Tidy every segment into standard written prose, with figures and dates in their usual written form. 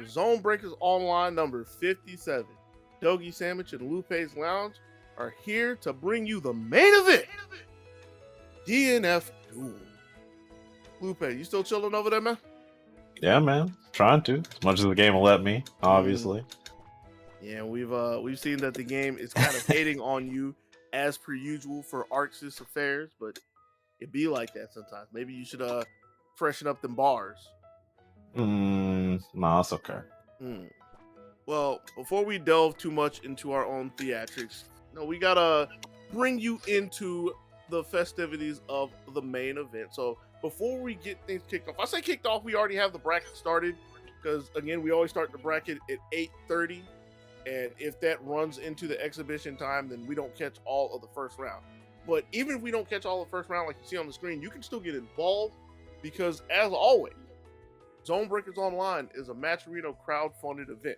Zonebreakers Online number 57. Doggy Sandwich and Lupe's Lounge are here to bring you the main event. DNF Duel. Lupe, you still chilling over there, man? Yeah, man. Trying to. As much as the game will let me, obviously. Yeah, we've seen that the game is kind of hating on you as per usual for Arxis affairs, but it be like that sometimes. Maybe you should freshen up them bars. Nah, it's okay. Well, before we delve too much into our own theatrics, we gotta bring you into the festivities of the main event. So before we get things kicked off, I say kicked off, we already have the bracket started because again, we always start the bracket at 8:30, and if that runs into the exhibition time, then we don't catch all of the first round. But even if we don't catch all the first round, like you see on the screen, you can still get involved because, as always, Zonebreakers Online is a Matcherino crowd-funded event.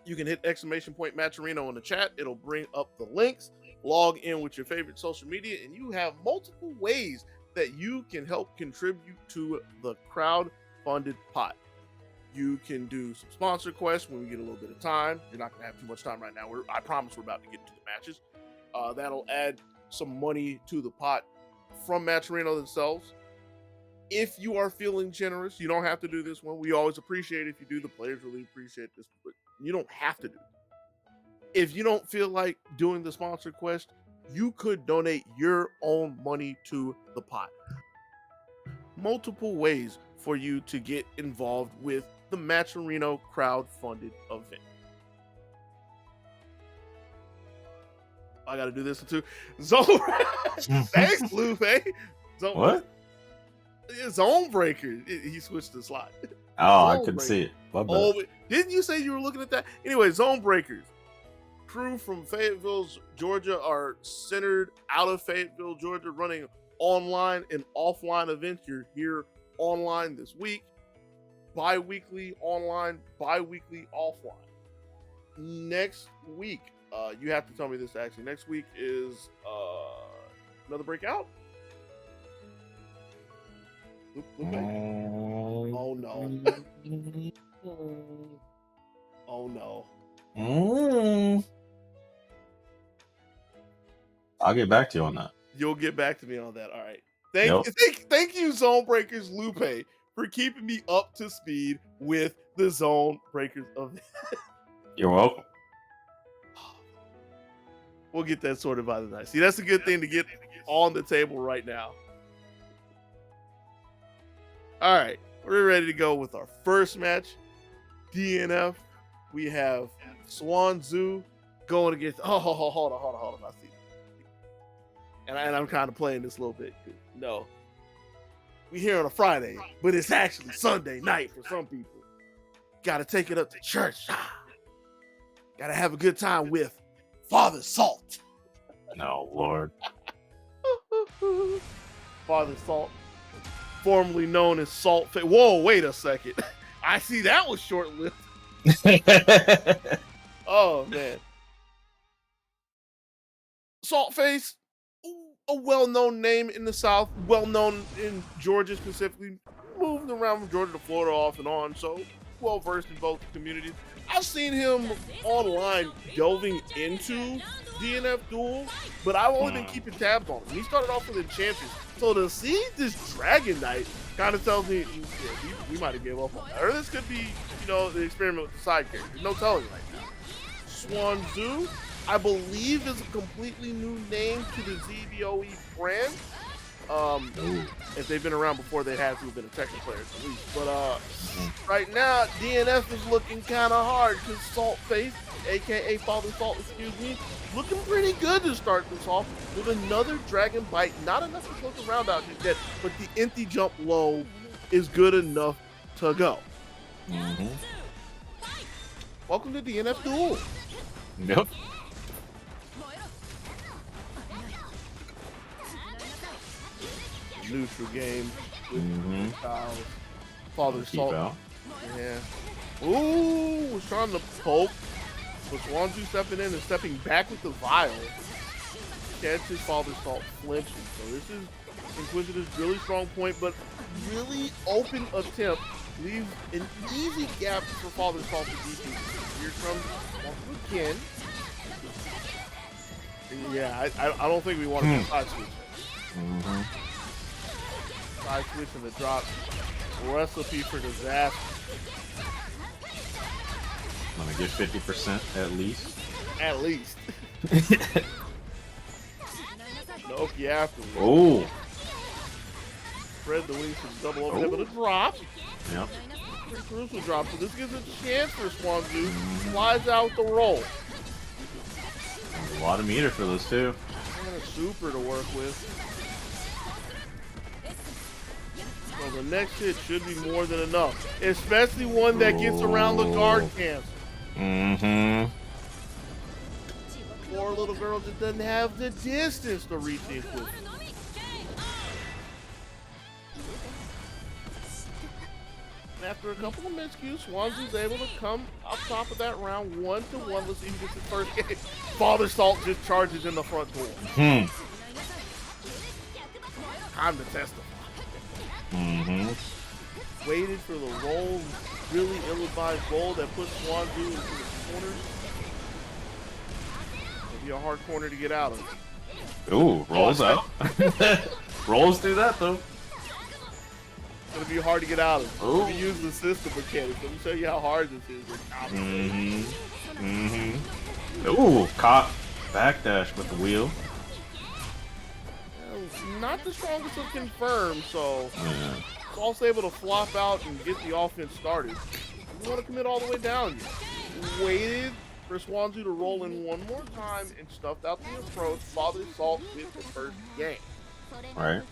You can hit ! Matcherino in the chat. It'll bring up the links. Log in with your favorite social media, and you have multiple ways that you can help contribute to the crowd-funded pot. You can do some sponsor quests when we get a little bit of time. You're not going to have too much time right now. I promise we're about to get to the matches. That'll add some money to the pot from Matcherino themselves. If you are feeling generous, you don't have to do this one. We always appreciate it if you do. The players really appreciate this, but you don't have to do it. If you don't feel like doing the sponsor quest, you could donate your own money to the pot. Multiple ways for you to get involved with the Matcherino crowd-funded event. I got to do this one too. Thanks, Lupe. What? Zonebreakers. He switched the slide. Oh, I couldn't see it. Oh, didn't you say you were looking at that? Anyway, Zonebreakers. Crew from Fayetteville, Georgia are centered out of Fayetteville, Georgia, running online and offline events. You're here online this week. Bi-weekly online, bi-weekly offline. Next week, you have to tell me this actually. Next week is another breakout. Oh no. Oh no. I'll get back to you on that. You'll get back to me on that. All right. Thank you, Zonebreakers Lupe, for keeping me up to speed with the Zonebreakers event. You're welcome. We'll get that sorted by the night. See, that's a good thing to get on the table right now. All right, we're ready to go with our first match. DNF. We have Swan Zoo going against. Oh, hold on. I see. And I'm kind of playing this a little bit. No, we here on a Friday, but it's actually Sunday night for some people. Got to take it up to church. Got to have a good time with Father Salt. No, Lord. Father Salt, formerly known as Salt Face. Whoa, wait a second. I see that was short-lived. Oh, man. Salt Face, a well-known name in the South, well-known in Georgia specifically, moved around from Georgia to Florida off and on, so well-versed in both communities. I've seen him online delving into DNF Duel, but I've only been keeping tabs on him. He started off with the champions, so to see this Dragon Knight kind of tells me we might have gave up on that. Or this could be, the experiment with the side character. No telling right now. Swan Zoo, I believe, is a completely new name to the ZBOE brand. If they've been around before, they have to have been a Tekken player at least. But right now, DNF is looking kind of hard because Salt Face, aka Father Salt, looking pretty good to start this off with another Dragon Bite. Not enough to close the round out yet, but the empty jump low is good enough to go. Welcome to DNF Duel. Yep. Neutral game with Father Salt. Yeah. Ooh, was trying to poke. But Swanzu stepping in and stepping back with the vial. Catches Father Salt flinching. So this is Inquisitor's really strong point, but really open attempt leaves an easy gap for Father Salt to DP. Here comes once again. Yeah, I don't think we want to side switch. Side switch and the drop. Recipe for disaster. I'm gonna get 50% at least. At least. Naoki after. Oh. Spread the wings to double overhead, but a drop. Yep. Pretty crucial drop. So this gives a chance for Swanzu. Slides out the roll. A lot of meter for those two. And a super to work with. So the next hit should be more than enough. Especially one that gets around the guard cancel. Poor little girl just doesn't have the distance to reach the equipment. After a couple of miscues, Swanzu's able to come up top of that round 1-1. Let's see who gets his first game. Father Salt just charges in the front door. Time to testify. Waited for the roll, really ill-advised roll that puts Swanzu into the corner. It'll be a hard corner to get out of. Ooh, rolls out. Rolls do that though. It's gonna be hard to get out of. We use the system mechanics. Let me show you how hard this is. Ooh, caught backdash with the wheel. Not the strongest of confirmed, so Salt's able to flop out and get the offense started. You want to commit all the way down. Waited for Swanzu to roll in one more time and stuffed out the approach. Father Salt with the first game. Right.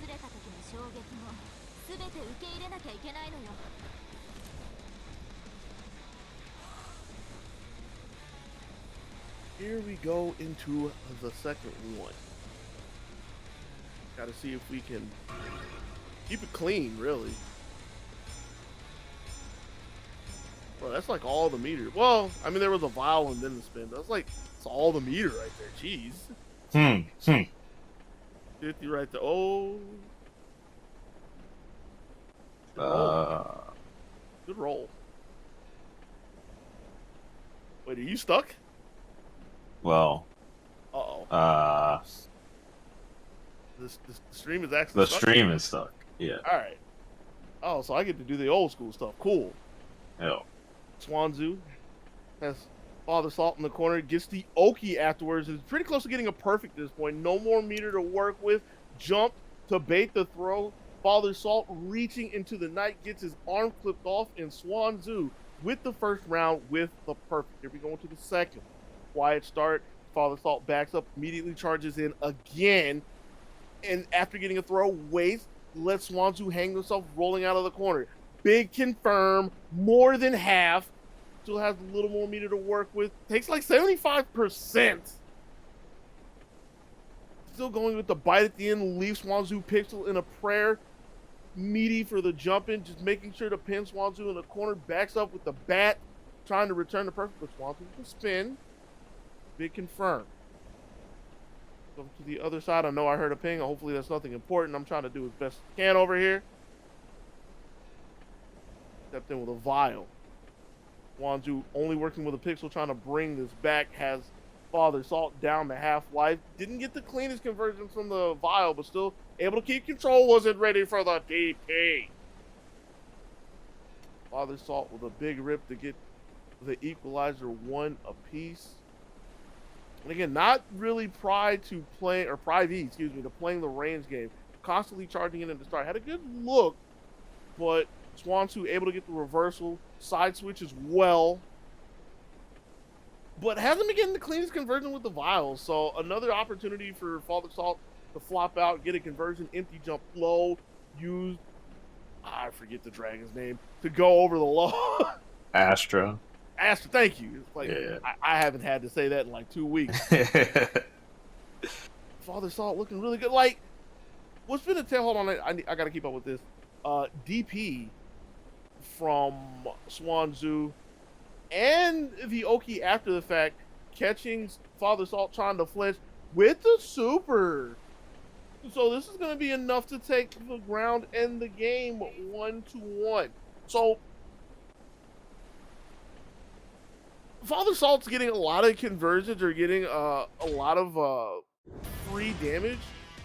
Here we go into the second one. Got to see if we can keep it clean, really. Well, that's like all the meter. Well, I mean, there was a vial and then the spin. That's like, it's all the meter right there. Jeez. 50 right there. Oh. Good roll. Good roll. Wait, are you stuck? Well. Uh-oh. The stream is actually The stuck? stream is stuck. Yeah. All right. Oh, so I get to do the old school stuff. Cool. Yeah. Swanzu has Father Salt in the corner, gets the Oki afterwards. Is pretty close to getting a perfect at this point. No more meter to work with. Jump to bait the throw. Father Salt reaching into the night, gets his arm clipped off, and Swanzu with the first round with the perfect. Here we go into the second. Quiet start. Father Salt backs up, immediately charges in again. And after getting a throw, waits, lets Swanzu hang himself rolling out of the corner. Big confirm, more than half. Still has a little more meter to work with. Takes like 75%. Still going with the bite at the end. Leaves Swanzu Pixel in a prayer. Meaty for the jump in. Just making sure to pin Swanzu in the corner. Backs up with the bat. Trying to return the perfect. But Swanzu with the spin. Big confirm. Go to the other side. I know I heard a ping. Hopefully that's nothing important. I'm trying to do as best I can over here. Stepped in with a vial. Swanzu only working with a pixel, trying to bring this back. Has Father Salt down to half-life. Didn't get the cleanest conversion from the vial, but still able to keep control. Wasn't ready for the DP. Father Salt with a big rip to get the equalizer one apiece. And again, not really pride to play, or Pride V, excuse me, to playing the range game. Constantly charging in at the start. Had a good look, but Swanzu able to get the reversal. Side switch as well. But hasn't been getting the cleanest conversion with the vials. So another opportunity for Father Salt to flop out, get a conversion, empty jump low, use, I forget the dragon's name, to go over the low. Astra. Astra, thank you. It's like, yeah. I haven't had to say that in like 2 weeks. Father Salt looking really good. Like, what's been a tell? Hold on, I got to keep up with this. DP from Swanzu and the Oki after the fact, catching Father Salt trying to flinch with the super. So this is going to be enough to take the ground and the game 1-1. So Father Salt's getting a lot of conversions or getting a lot of free damage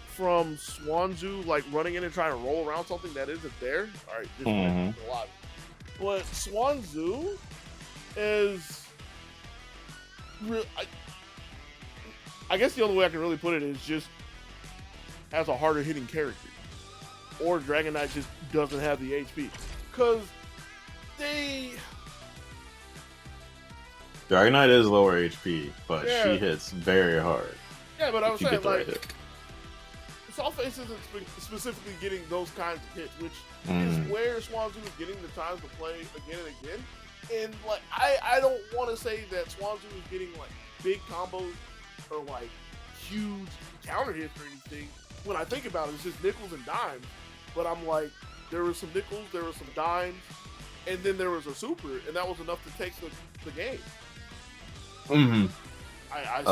from Swanzu, like running in and trying to roll around something that isn't there. All right, this might be a lot. But Swanzu is real. I guess the only way I can really put it is just has a harder hitting character, or Dragon Knight just doesn't have the HP, because Dragon Knight is lower HP, but she hits very hard. Yeah, but I was saying, like, Softface isn't specifically getting those kinds of hits, which is where Swanzu is getting the time to play again and again. And, like, I don't want to say that Swanzu is getting, like, big combos or, like, huge counter hits or anything. When I think about it, it's just nickels and dimes. But I'm like, there was some nickels, there was some dimes, and then there was a super, and that was enough to take the game. I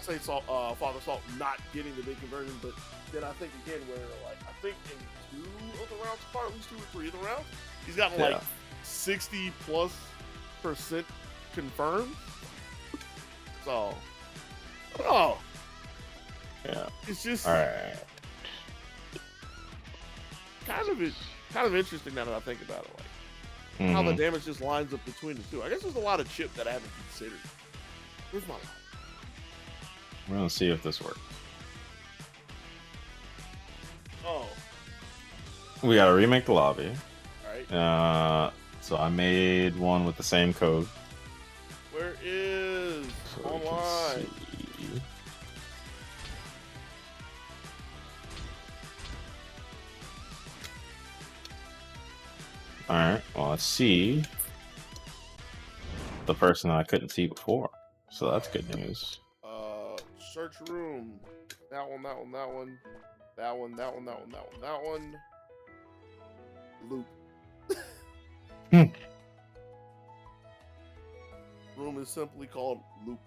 say Father Salt not getting the big conversion, but then I think again where, like, I think in 2 of the rounds apart, at least 2 or 3 of the rounds, he's gotten like 60+% confirmed. So, it's just kind of interesting now that I think about it, like how the damage just lines up between the two. I guess there's a lot of chip that I haven't considered. Where's my line? We're gonna see if this works. We gotta remake the lobby. Alright. So I made one with the same code. Where is online? Alright, well, let's see the person that I couldn't see before. So that's good news. Search room. That one. Loop. Room is simply called Loop.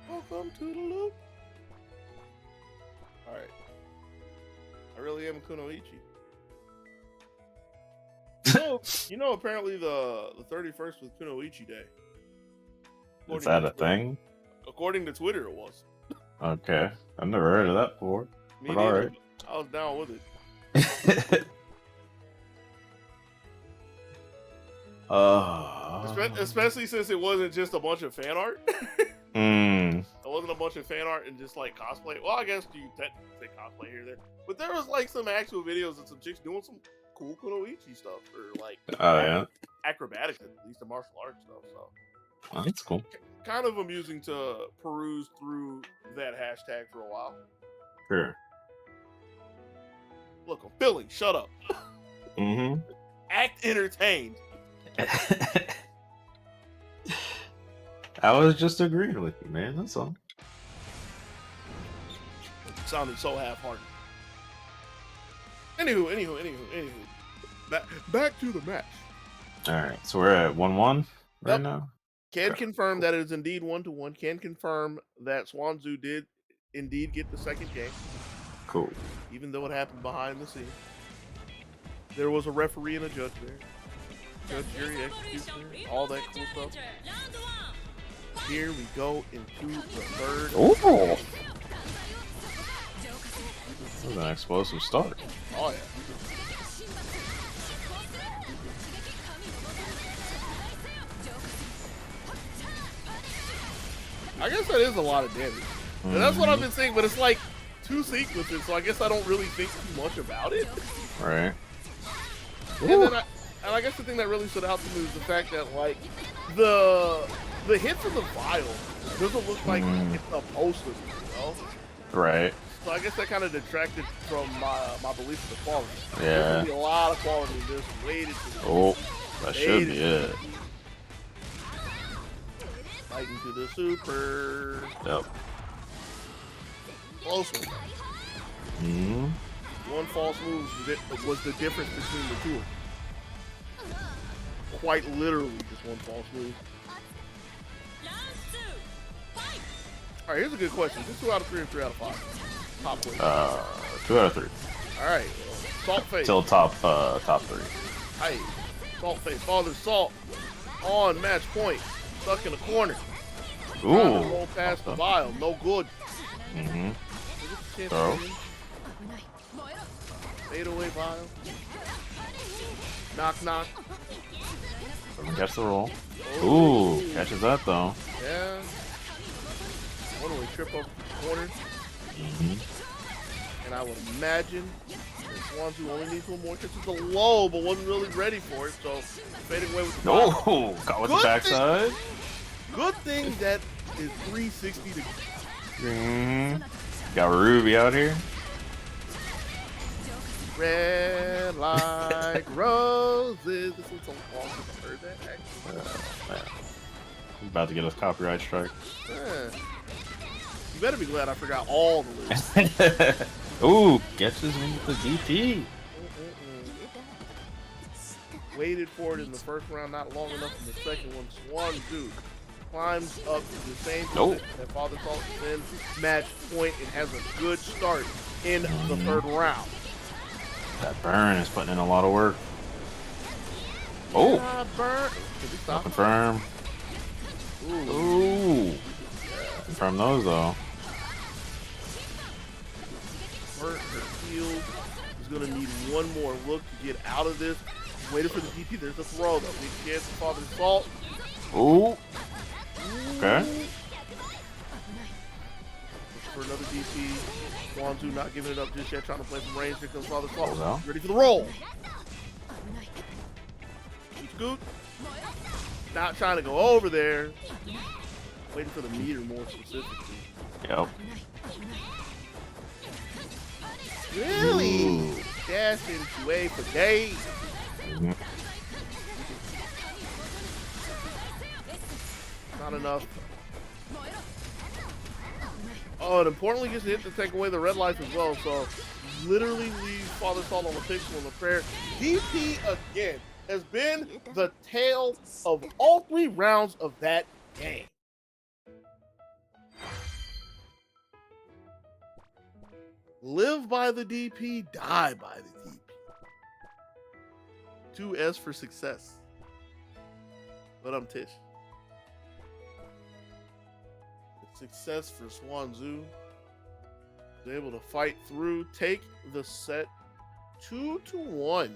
Welcome to the Loop. Alright. I really am Kunoichi. You know, apparently the 31st was Kunoichi Day. Is that a thing? According to Twitter, it was. Okay. I've never heard of that before. Me neither. Alright. I was down with it. Especially since it wasn't just a bunch of fan art. It wasn't a bunch of fan art and just like cosplay. Well, I guess you technically say cosplay here or there. But there was like some actual videos of some chicks doing some cool Kunoichi stuff, or like acrobatics, at least the martial arts stuff. So that's cool. Kind of amusing to peruse through that hashtag for a while. Sure. Look, I'm Billy. Shut up. Act entertained. I was just agreeing with you, man. That's all. It sounded so half-hearted. Anywho. Back to the match. All right, so we're at 1-1 right now. Can confirm that it is indeed 1-1. Can confirm that Swanzu did indeed get the second game. Cool. Even though it happened behind the scenes. There was a referee and a judge there. Judge, jury, executioner, all that cool stuff. Here we go into the third. Oh! This was an explosive start. Oh, yeah. I guess that is a lot of damage. And that's what I've been saying, but it's like 2 sequences, so I guess I don't really think too much about it. Right. And I guess the thing that really stood out to me was the fact that, like, the hit from the vial doesn't look like it's supposed to be, you know? Right. So I guess that kind of detracted from my belief in the quality. Yeah. There's going to be a lot of quality in this. Waited to that should be it. Fighting to the super. Yep. Close one. One false move was the difference between the two. Quite literally, just one false move. All right, here's a good question. Just 2 out of 3 or 3 out of 5? Top quiz. 2 out of 3. All right. Salt face. Till top 3. Hey, Salt face. Father Salt on match point. Stuck in the corner. Ooh. Trying to roll past the vial. No good. Mm-hmm. Throw. Fade away vial. Knock knock. Doesn't catch the roll. Oh. Ooh, catches that though. Yeah. One way trip up the corner. Mm-hmm. And I would imagine Swans who only needs 1 more catch is a low, but wasn't really ready for it, so fading away with the Oh, got with the backside. Good thing that is 360 to Got R.O.B out here. red like roses. This is so long since I heard that, actually. Man. He's about to get us copyright strike. Yeah. You better be glad I forgot all the lyrics. Ooh, catches me with the DP. Waited for it in the first round, not long enough in the second one. Swanzu climbs up to the same position that Father Salt is in. Match point and has a good start in the 3rd round. That burn is putting in a lot of work. Oh, burn. Can we stop? Confirm. Ooh. Confirm those though. Hurt her heels. Is going to need 1 more look to get out of this. Waiting for the DP. There's a throw though. Big chance for Father Salt. Ooh. Okay. For another DP. Swanzu not giving it up just yet. Trying to play some range. Here comes Father Salt. Well. Ready for the roll. Scoot. Not trying to go over there. Waiting for the meter more specifically. Yep. Really? Ooh. Dash into A for days. Not enough. Oh, and importantly gets hit to take away the red lights as well. So literally leaves Father Salt on the pixel on the prayer. DP again has been the tale of all 3 rounds of that game. Live by the DP, die by the DP. 2S for success. But I'm Tish. Success for Swanzu. Was able to fight through, take the set 2-1,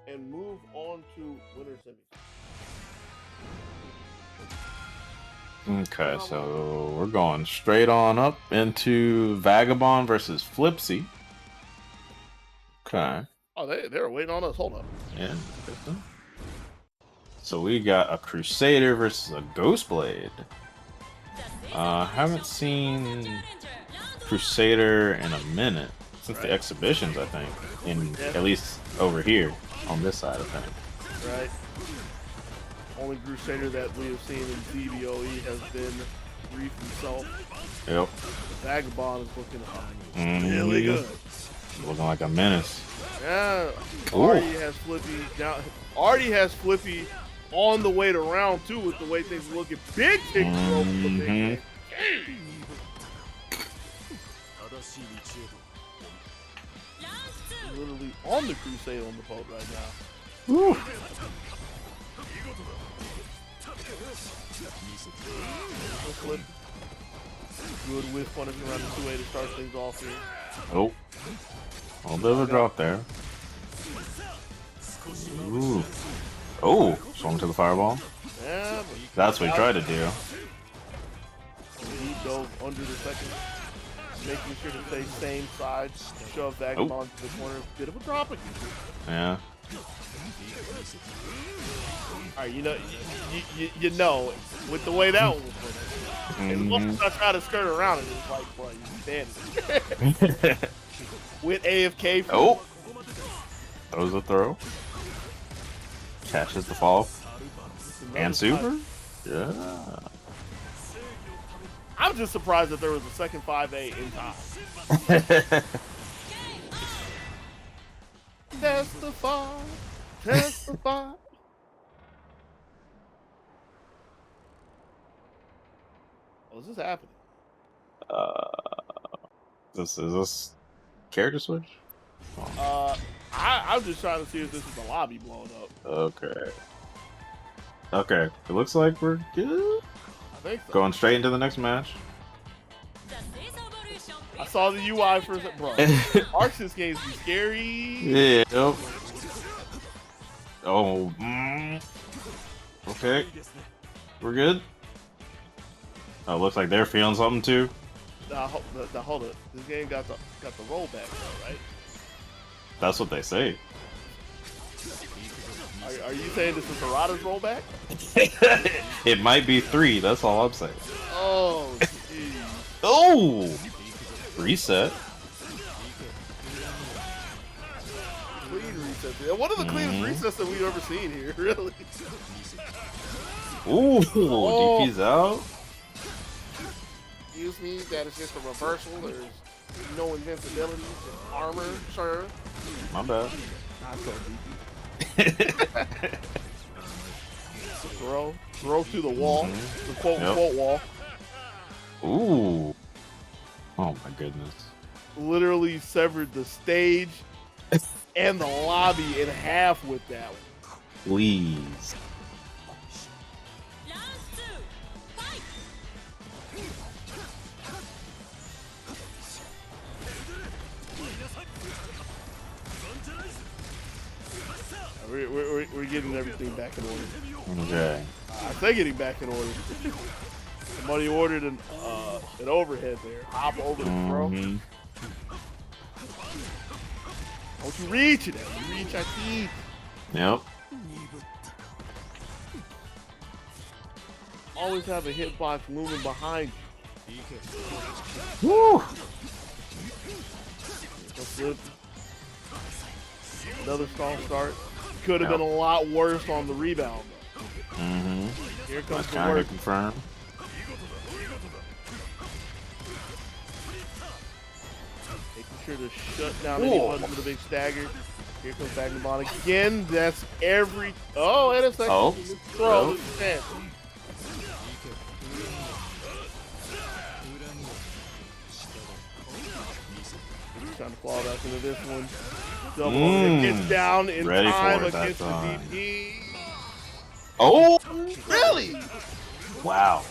and move on to winner semi. Okay, so we're going straight on up into Vagabond versus Flipsy. Okay. Oh, they were waiting on us. Hold up. Yeah. So we got a Crusader versus a Ghostblade. Haven't seen Crusader in a minute since the exhibitions, I think. At least over here on this side, I think. Right. Only Crusader that we have seen in DBOE has been Reef himself. Yep. Vagabond is looking really good. Looking like a menace. Yeah. Already has Flippy down. Already has Flippy on the way to round 2 with the way things are looking. Big kick throw for the big man. Literally on the Crusade on the boat right now. Woo. Flip. Good whiff punishing around the 2A to start things off here. Oh. A little bit of a drop there. Ooh. Oh, swung to the fireball. Yeah, but that's what he tried to do. He dove under the second, making sure to stay same side, shove Vagabond to the corner. Bit of a drop again. Yeah. All right, you know, with the way that one was put in. As much as I try to skirt around it, it's like, bro, you standing. With AFK. Oh. Throws a throw. Catches the fall. And super? Yeah. I'm just surprised that there was a second 5A in time. Testify. Testify. Oh, is this happening? Is this character switch? I'm just trying to see if this is the lobby blowing up. Okay. Okay. It looks like we're good. I think so. Going straight into the next match. I saw the UI for bro. Arceus games be scary. Yeah. Yep. Oh. Okay. We're good. Oh, looks like they're feeling something too. Hold it. This game got the rollback though, right? That's what they say. Are you saying this is Harada's rollback? It might be 3. That's all I'm saying. Oh, geez. Oh. Reset. Clean reset. One of the cleanest resets that we've ever seen here, really. Ooh, oh. DP's out. Excuse me, that is just a reversal. There's no invincibility, just armor, sir. My bad. Not so DP. Throw through the wall, the quote-unquote wall. Ooh. Oh my goodness. Literally severed the stage and the lobby in half with that one. Please. We're getting everything back in order. Okay. I say getting back in order. Somebody ordered an overhead there. Hop over the throw. Don't you reach it? You reach our teeth. Yep. Always have a hitbox looming behind you. Woo! Flip. Another stall start. Could have been a lot worse on the rebound. Here comes the work. Confirm. Making sure to shut down anyone with a big stagger. Here comes Vagabond again. That's every. Oh, and a second. Oh. Throw. He's trying to fall back into this one. Double gets down in ready time for it against the time. DP. Oh! Really? Wow.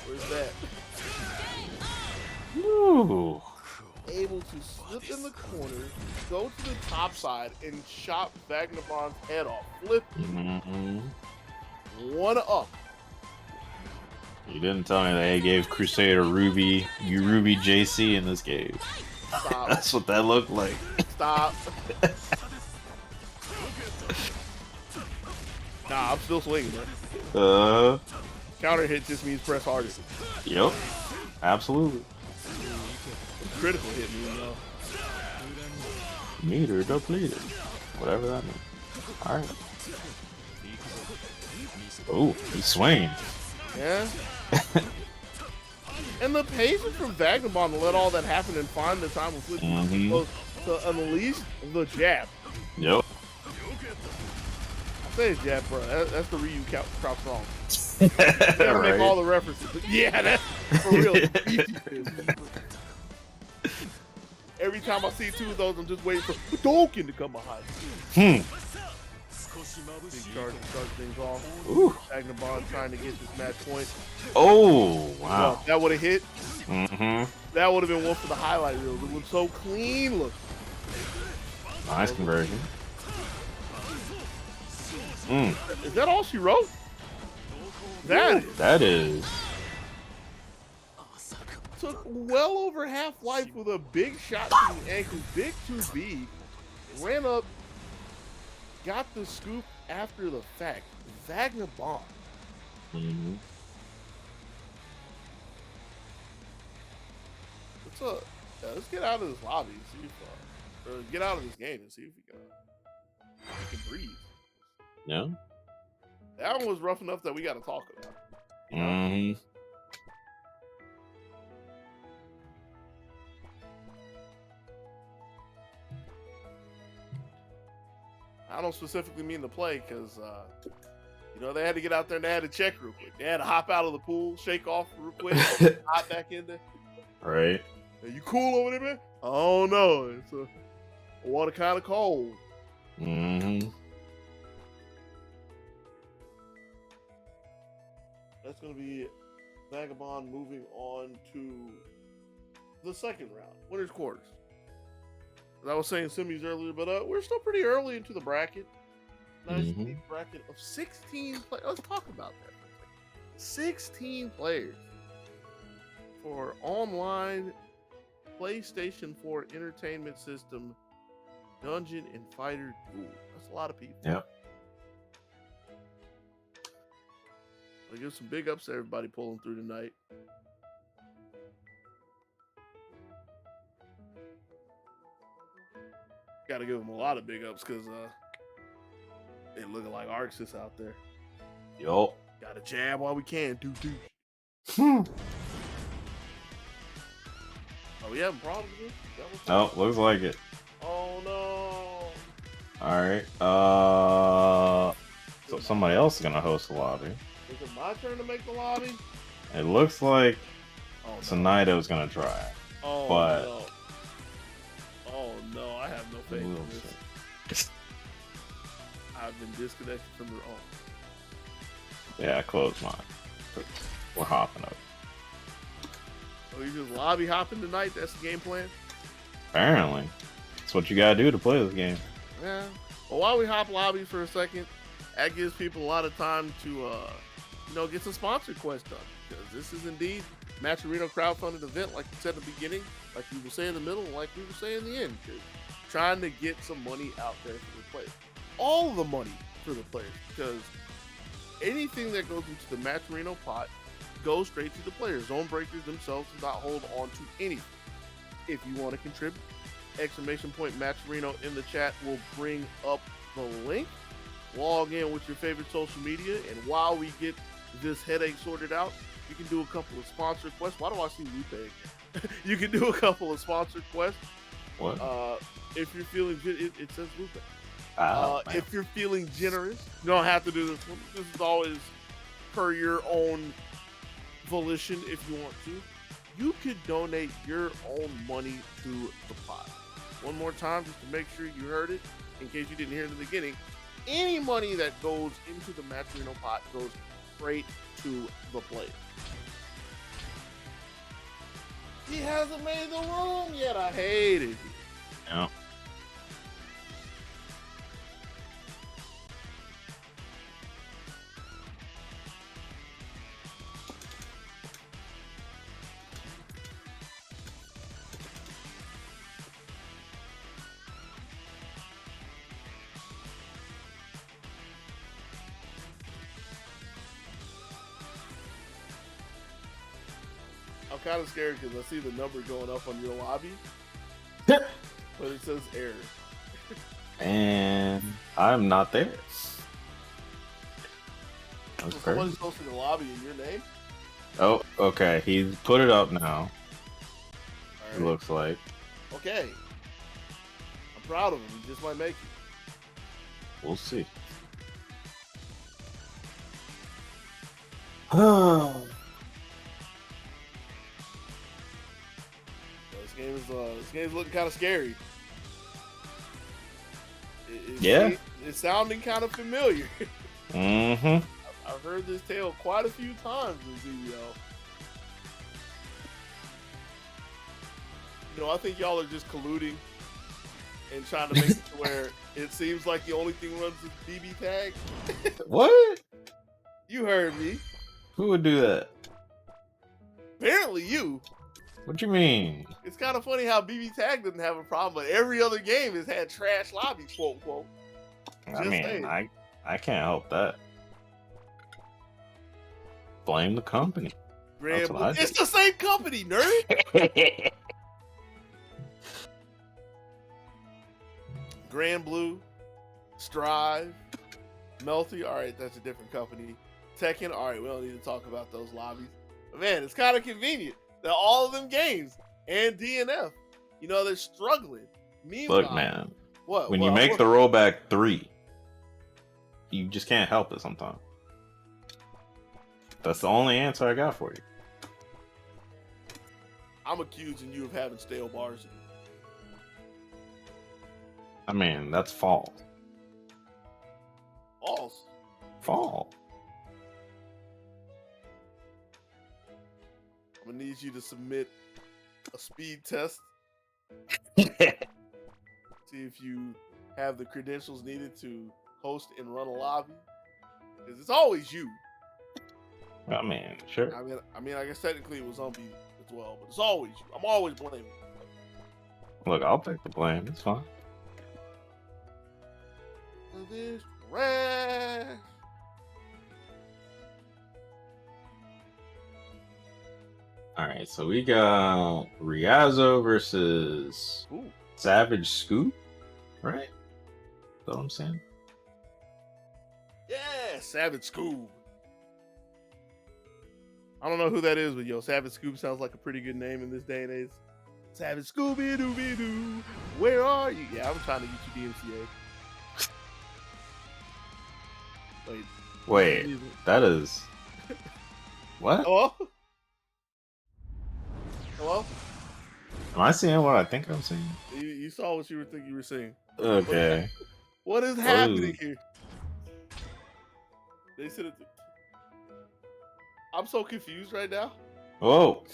Where's that? Ooh. Able to slip in the corner, go to the top side, and chop Vagabond's head off. Flip. One up. You didn't tell me they gave Crusader Ruby, Ruby JC in this game. Stop. That's what that looked like. Stop. Nah, I'm still swinging, man. Counter hit just means press harder. Yep. Absolutely. Critical hit means though. Meter depleted. Whatever that means. Alright. Oh, he's swinging. Yeah. And the patience from Vagabond to let all that happen and find the time of flipping to unleash the jab. Yep. I say jab, bro. That's the Ryu crop song. They don't make all the references. But yeah, that's for real. Every time I see two of those, I'm just waiting for Hadouken to come behind. Big charge to start things off. Ooh. Vagabond trying to get this match point. Oh, wow. Well, that would have hit. That would have been one for the highlight reels. It was so clean looking. Nice conversion. Is that all she wrote? That is. Took well over half life with a big shot to the ankle, big 2B, ran up, got the scoop after the fact. Vagabond. Let's get out of this lobby and see if, or get out of this game and see if we can breathe. Yeah. That one was rough enough that we got to talk about. I don't specifically mean the play because, You know, they had to get out there and they had to check real quick. They had to hop out of the pool, shake off real quick, hop back in there. Right. Are you cool over there, man? Oh no, it's water kind of cold. Mm-hmm. That's gonna be Vagabond moving on to the second round, winners quarters. As I was saying semis earlier, but we're still pretty early into the bracket. Nice deep bracket of 16 players. Let's talk about that. 16 players for online PlayStation 4 entertainment system Dungeon and Fighter Duel. That's a lot of people. Yeah. I'll give some big ups to everybody pulling through tonight. Got to give them a lot of big ups because they looking like Arxis out there. Yup. Got to jab while we can. Do. Oh, we having problems here? Oh, looks like it. Oh no. All right. So somebody else is gonna host the lobby. Is it my turn to make the lobby? It looks like Oh, no. Sonaido's gonna try. Oh but no. Oh no, I have no faith in this. I've been disconnected from the Yeah, I closed mine. We're hopping up. Oh, you just lobby hopping tonight? That's the game plan? Apparently. That's what you gotta do to play this game. Yeah. Well, while we hop lobby for a second, that gives people a lot of time to, get some sponsor quests done. Because this is indeed Matcherino crowdfunded event, like you said in the beginning, like we will say in the middle, and like we will say in the end. Trying to get some money out there for the players. All the money for the players. Because anything that goes into the Matcherino pot goes straight to the players. Zonebreakers themselves do not hold on to anything. If you want to contribute, !Matcherino in the chat will bring up the link. Log in with your favorite social media, and while we get this headache sorted out, you can do a couple of sponsor quests. Why do I see Lupe again? You can do a couple of sponsor quests. What? If you're feeling, it says Lupe. If you're feeling generous, you don't have to do this one. This is always per your own volition. If you want to, you could donate your own money to the pot. One more time, just to make sure you heard it, in case you didn't hear it in the beginning. Any money that goes into the Matcherino pot goes straight to the player. He hasn't made the room yet. I hate it. Yeah. I'm kind of scared because I see the number going up on your lobby, but it says error. And I'm not there. That's So crazy. somebody's posting a lobby in your name? Oh, okay. He's put it up now. All It looks like. Okay. I'm proud of him. He just might make it. We'll see. This game is looking kind of scary. Yeah. It's sounding kind of familiar. Mm-hmm. I've heard this tale quite a few times in ZBO. I think y'all are just colluding and trying to make it to where it seems like the only thing runs is BB tag. What? You heard me. Who would do that? Apparently you. What you mean? It's kind of funny how BB tag doesn't have a problem, but every other game has had trash lobbies, quote unquote. I mean, I can't help that. Blame the company. Grand Blue. It's the same company, nerd. Grand Blue, Strive, Melty. All right, that's a different company. Tekken. All right, we don't need to talk about those lobbies. But man, it's kind of convenient that all of them games and DNF, they're struggling. Meanwhile, look, man. What? When you make the rollback 3, you just can't help it sometimes. That's the only answer I got for you. I'm accusing you of having stale bars. I mean, that's false. False. False. I'm gonna need you to submit a speed test. See if you have the credentials needed to host and run a lobby. Because it's always you. I mean, sure. I mean, I guess technically it was Zombie as well, but it's always you. I'm always blaming you. Look, I'll take the blame. It's fine. This trash. All right, so we got Riazzo versus Savage Scoop, right? Is that what I'm saying? Yeah, Savage Scoop. I don't know who that is, but yo, Savage Scoop sounds like a pretty good name in this day and age. Savage Scooby-Dooby-Doo, where are you? Yeah, I'm trying to get you DMCA. Wait, that is... What? Hello? Hello? Am I seeing what I think I'm seeing? You saw what you were thinking you were seeing. Okay. What is happening here? They said it. I'm so confused right now. Whoa.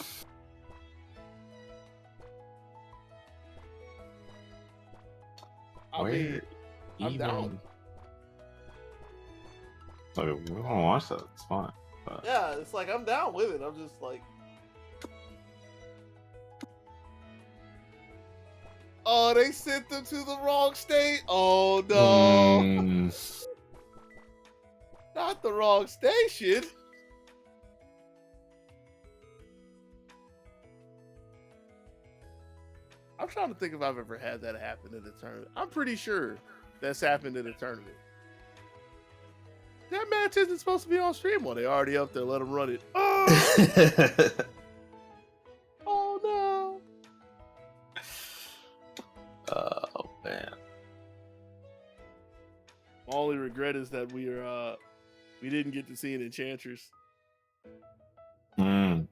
I mean, I'm down. Like, we don't watch that. It's fine. But... Yeah, it's like I'm down with it. I'm just like, oh, they sent them to the wrong state. Oh no, not the wrong station. I'm trying to think if I've ever had that happen in a tournament. I'm pretty sure that's happened in a tournament. That match isn't supposed to be on stream. Well, they already up there. Let them run it. Oh, oh no. Oh man. My only regret is that we didn't get to see an Enchantress. Like,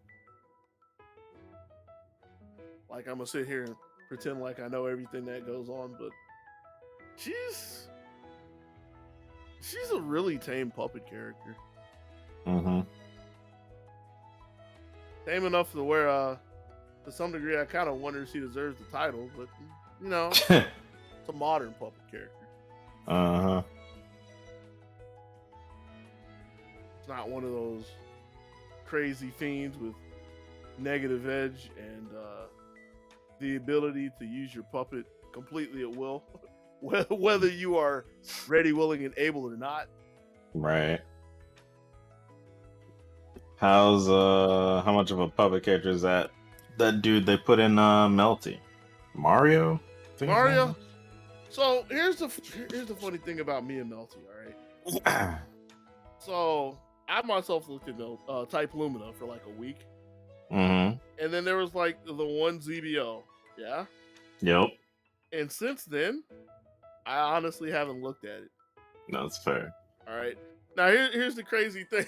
I'm gonna sit here and pretend like I know everything that goes on, but she's a really tame puppet character. Tame enough to where, to some degree, I kind of wonder if she deserves the title, but you know, it's a modern puppet character. It's not one of those crazy fiends with negative edge and the ability to use your puppet completely at will, whether you are ready, willing, and able or not. Right. How's how much of a puppet character is that dude they put in Melty? Mario? Mario? So here's the funny thing about me and Melty, alright? So I myself looked at Type Lumina for like a week. And then there was like the one ZBO. Yeah? Yep. And since then, I honestly haven't looked at it. No, that's fair. Alright. Now here's the crazy thing.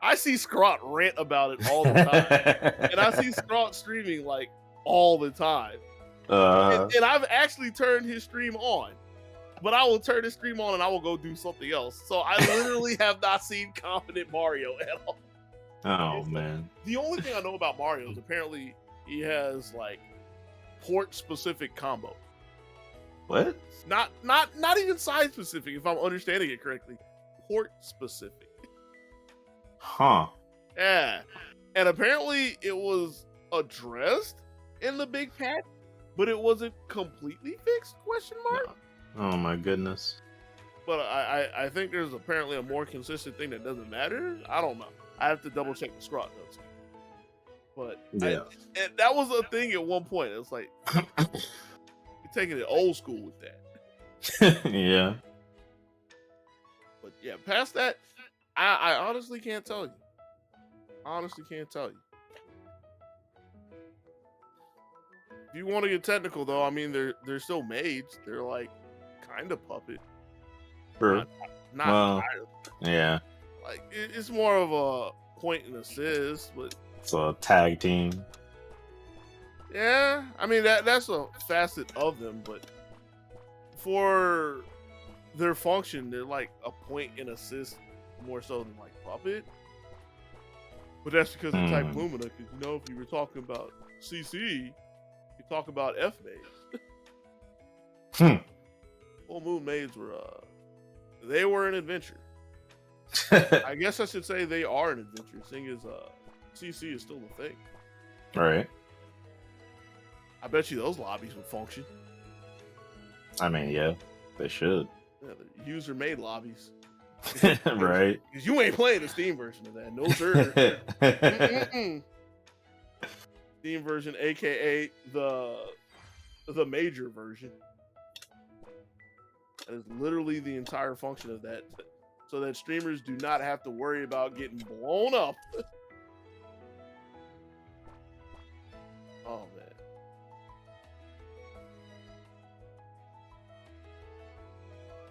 I see Scrot rant about it all the time. And I see Scrot streaming like all the time. And I've actually turned his stream on. But I will turn his stream on and I will go do something else. So I literally have not seen Confident Mario at all. Oh man. The only thing I know about Mario is apparently he has like port specific combo. What? Not even side specific, if I'm understanding it correctly. Port specific. Huh. Yeah. And apparently it was addressed in the big patch, but it wasn't completely fixed, question mark? Oh my goodness. But I think there's apparently a more consistent thing that doesn't matter. I don't know. I have to double check the Scrot notes. But yeah. And that was a thing at one point. It was like, you're taking it old school with that. Yeah. But yeah, past that, I honestly can't tell you. Honestly can't tell you. If you want to get technical, though, I mean, they're still mage. They're like kind of puppet. True. Not well, entirely. yeah. Like it's more of a point and assist, but It's a tag team. yeah, I mean that's a facet of them, but for their function, they're like a point and assist more so than like puppet. But that's because of Type Lumina. Because you know, if you were talking about CC, you talk about F maids. Full Moon maids were they were an adventure. I guess I should say they are an adventure, seeing as CC is still a thing. Right. I bet you those lobbies would function. I mean, yeah, they should. Yeah, they're user-made lobbies. Right. Because you ain't playing the Steam version of that. No, sir. Steam version, aka the major version. That is literally the entire function of that. So that streamers do not have to worry about getting blown up. Oh, man.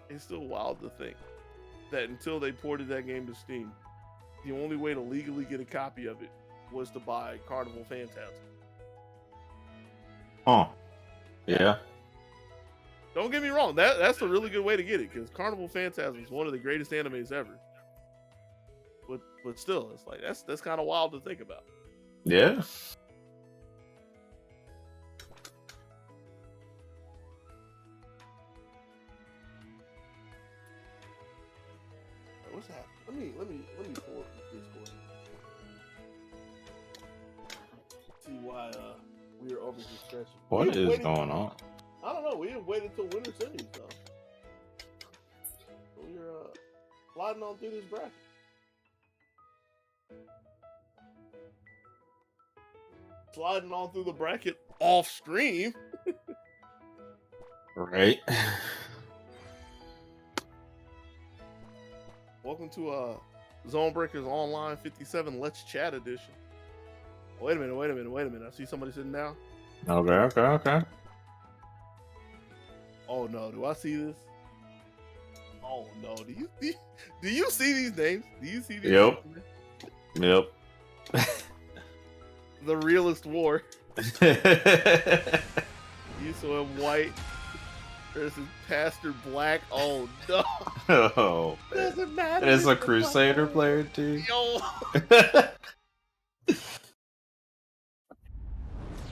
It's still wild to think that until they ported that game to Steam, the only way to legally get a copy of it was to buy Carnival Phantasm. Oh, yeah. Don't get me wrong, that's a really good way to get it, because Carnival Phantasm is one of the greatest animes ever. But still, it's like that's kind of wild to think about. Yeah. What's happening? Let me pull up the Discord. See why we are over here stretching. What is going on? I don't know. We didn't wait until winter semis though. So we're sliding on through this bracket. Sliding on through the bracket off stream. Right. Welcome to Zonebreakers Online 57 Let's Chat edition. Wait a minute. I see somebody sitting down. Okay. Oh no, do I see this? Oh no, do you see these names? Do you see these names? Yep. The realest war. You saw him white versus Pastor Black. Oh no. Oh, doesn't matter. It's a Crusader player too. Yo.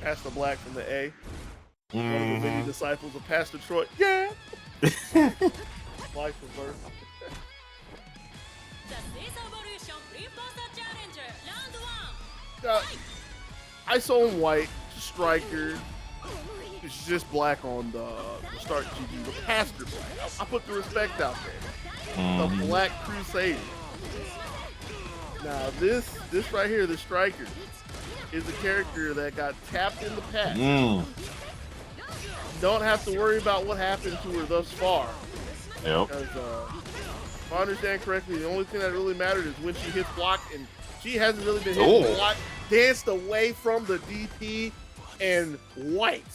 Pastor Black from the A. One of the many disciples of Pastor Troy. Yeah. Life reverse. I saw him white, striker. It's just black on the start GG, but Pastor Black. I put the respect out there. The Black Crusader. Now this right here, the striker, is a character that got tapped in the past. Don't have to worry about what happened to her thus far. Yep. Because, if I understand correctly, the only thing that really mattered is when she hits block, and she hasn't really been hitting the block. Danced away from the DP and white.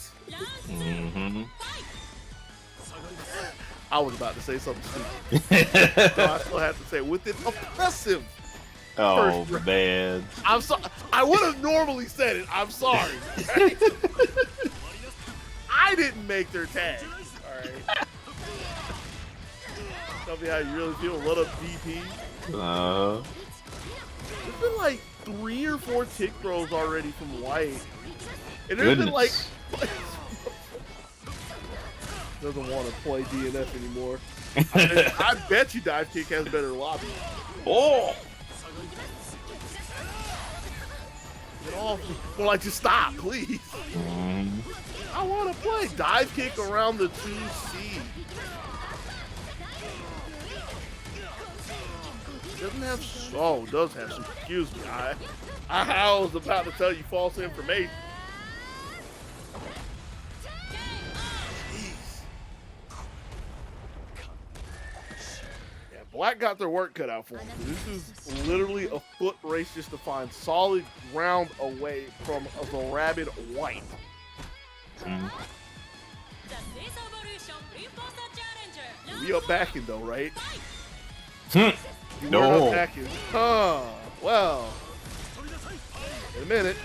I was about to say something stupid. So I still have to say, with an oppressive. Oh man. I'm sorry. I would have normally said it. I'm sorry. Right? I didn't make their tags. All right. Tell me how you really feel. What up, DP? There's been like 3 or 4 tick throws already from white, and there's been like doesn't want to play DNF anymore. I bet you dive kick has better lobby. Oh. Get off. Well, like, just stop, please. I want to play. Dive kick around the 2C. Doesn't have. Oh, does have some. Excuse me. I was about to tell you false information. Jeez. Yeah, Black got their work cut out for them. This is literally a foot race just to find solid ground away from the rabid white. We up backing though, right? You No. weren't attacking. Oh, well. In a minute.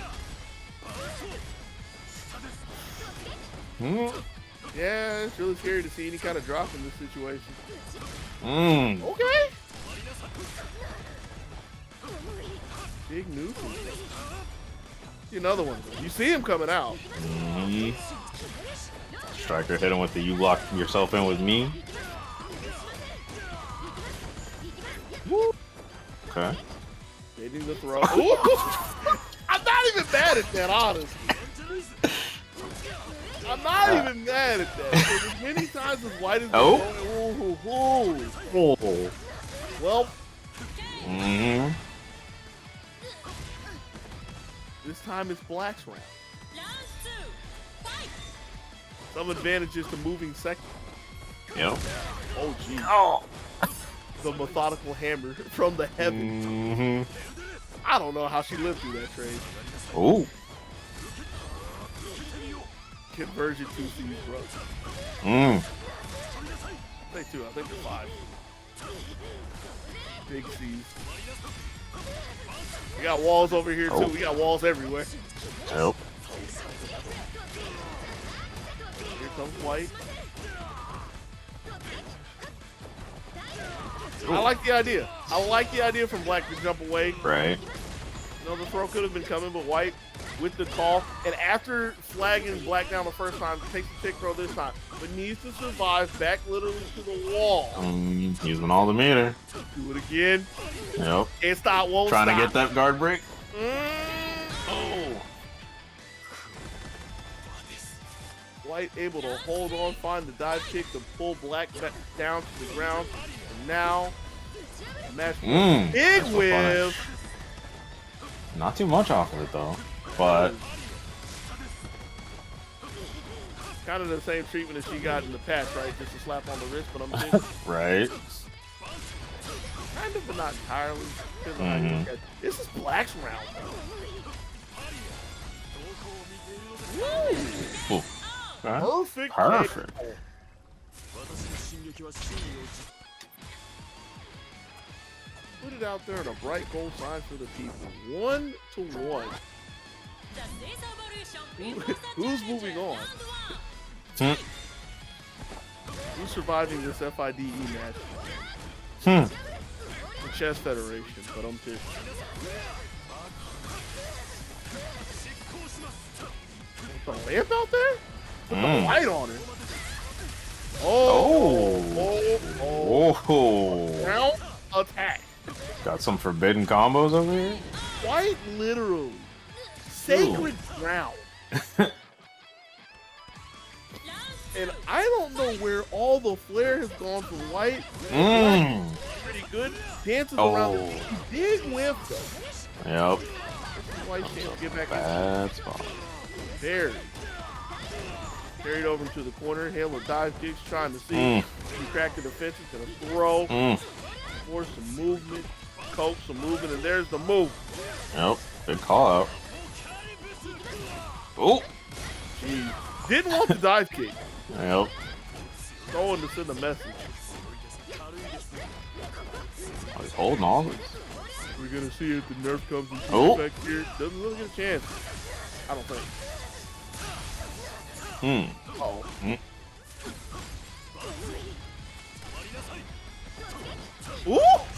Yeah, it's really scary to see any kind of drop in this situation. Okay. Big nuisance. Another one. You see him coming out. Striker hit him with the you lock yourself in with me. Woo. Okay. Hitting the throw. I'm not even mad at that, honestly. I'm not even mad at that. As many times as White as Oh. Well. This time it's Black's round. Some advantages to moving second. Yep. Oh, geez. Oh. The methodical hammer from the heavens. I don't know how she lived through that trade. Oh. Conversion 2C's, bro. Say 2, I think they're 5. Big C's. We got walls over here, too. We got walls everywhere. Yep. Here comes White. Ooh. I like the idea. I like the idea from Black to jump away. Right. You know, the throw could have been coming, but White with the call. And after flagging Black down the first time, takes the tick throw this time. But needs to survive back literally to the wall. Using all the meter. Do it again. Yep. Can't stop, won't Trying stop. to get that guard break. Oh. White able to hold on, find the dive kick to pull Black back down to the ground. And now, match big whiff. Not too much off of it though, but kind of the same treatment as she got in the past, right? Just a slap on the wrist, but I'm just right. Kind of, but not entirely. This is Black's round. Ooh. Perfect. Perfect. Put it out there in a bright gold sign for the people. 1-1. Who's moving on? Who's surviving this FIDE match? The Chess Federation, but I'm pissed. The lamp out there? With the light on it. Round attack. Got some forbidden combos over here. White literally. Sacred ground. And I don't know where all the flair has gone from White. Pretty good. Dances around. Big whiff though. Yep. White can't get back Bad spot. There. Carried over to the corner. Hail a dive kicks, trying to see. He cracked the defenses, gonna throw. Force some movement. Coax some movement, and there's the move. Yep. Good call out. Oh. Jeez. Didn't want the dive kick. Yep. Throwing to send a message. I was holding all this. We're gonna see if the nerf comes into effect here. Doesn't really get a chance. I don't think. Ooh!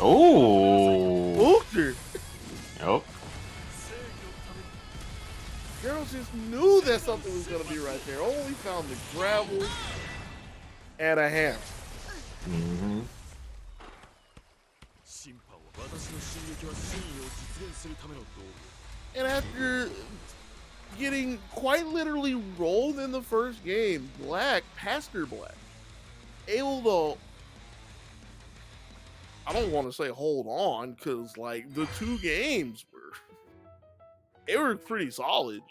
Ooh! Ooked. Yep. Girl just knew that something was gonna be right there. Only found the gravel and a hammer. And after getting quite literally rolled in the first game, Black, Pastor Black, able to, I don't want to say hold on, because like the 2 games they were pretty solid.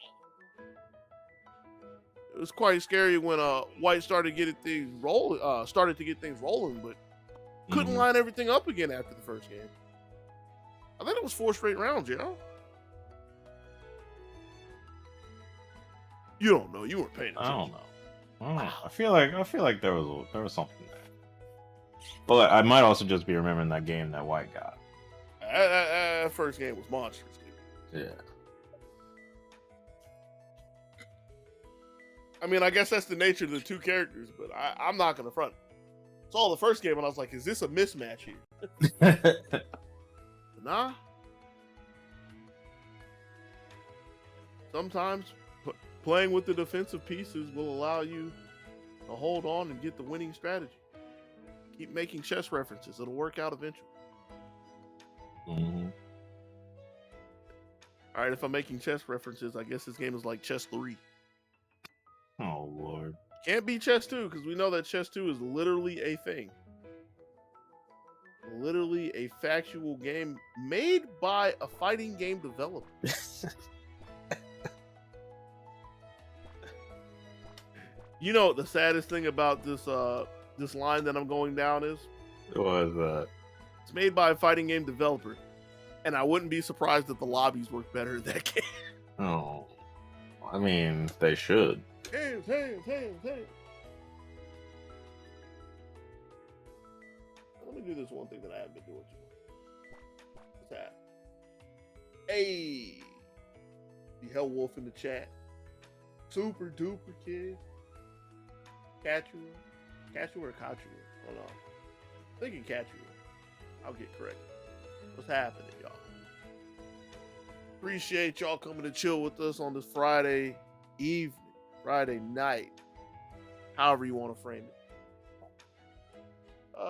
It was quite scary when White started getting things rolling, but couldn't line everything up again after the first game. I think it was 4 straight rounds, you know? You don't know. You weren't paying attention. I don't know. I feel like there was something there. But I might also just be remembering that game that White got. That first game was monstrous, dude. Yeah. I mean, I guess that's the nature of the two characters, but I'm not gonna front. Saw the first game and I was like, is this a mismatch here? Nah. Sometimes playing with the defensive pieces will allow you to hold on and get the winning strategy. Keep making chess references. It'll work out eventually. Mm-hmm. All right, if I'm making chess references, I guess this game is like Chess 3. Oh, Lord. Can't be Chess 2 because we know that Chess 2 is literally a thing. Literally a factual game made by a fighting game developer. You know what the saddest thing about this line that I'm going down is? What was that? It's made by a fighting game developer, and I wouldn't be surprised if the lobbies work better in that game. Oh, I mean, they should. Hands. Let me do this one thing that I haven't been doing too much. What's that? Hey, the Hell Wolf in the chat. Super duper kid. Cachua or Cachua? Hold on. I'm thinking Cachua. I'll get corrected. What's happening, y'all? Appreciate y'all coming to chill with us on this Friday evening, Friday night, however you want to frame it.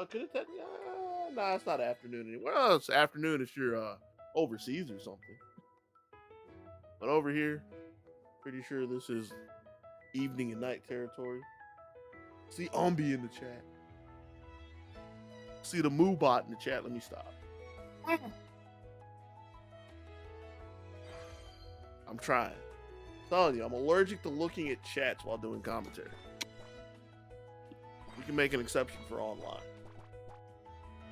Could it technically? Nah, it's not afternoon anymore. Well, it's afternoon if you're overseas or something. But over here, pretty sure this is evening and night territory. See Ombi in the chat. See the Moobot in the chat. Let me stop. I'm trying. I'm telling you, I'm allergic to looking at chats while doing commentary. We can make an exception for online.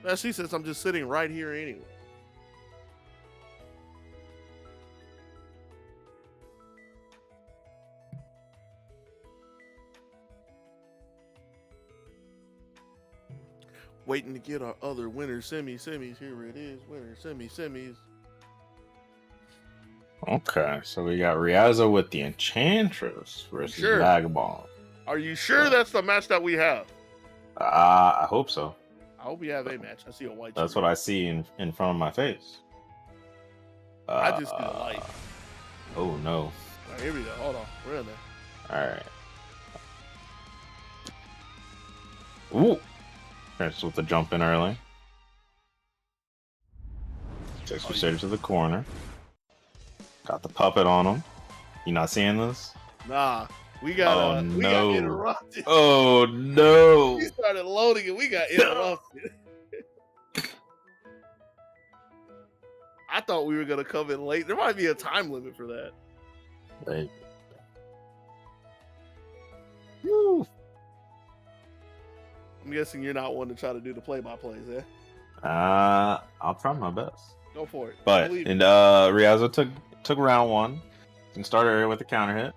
Especially since I'm just sitting right here anyway. Waiting to get our other winner semis. Here it is. Winner semis. Okay, so we got Riazzo with the Enchantress versus Vagabond. Are you sure that's the match that we have? I hope so. I hope we have a match. I see a white. That's what I see in front of my face. I just see the light. Oh no! All right, here we go. Hold on, we're in there. All right. Ooh, that's with the jump in early. Takes Crusader to the corner. Got the puppet on him. You not seeing this? Nah. We got interrupted. Oh no! We started loading and we got interrupted. I thought we were gonna come in late. There might be a time limit for that. Right. Woo. I'm guessing you're not one to try to do the play-by-plays, eh? I'll try my best. Go for it. But Riazzo took round one. Can start early with the counter hit.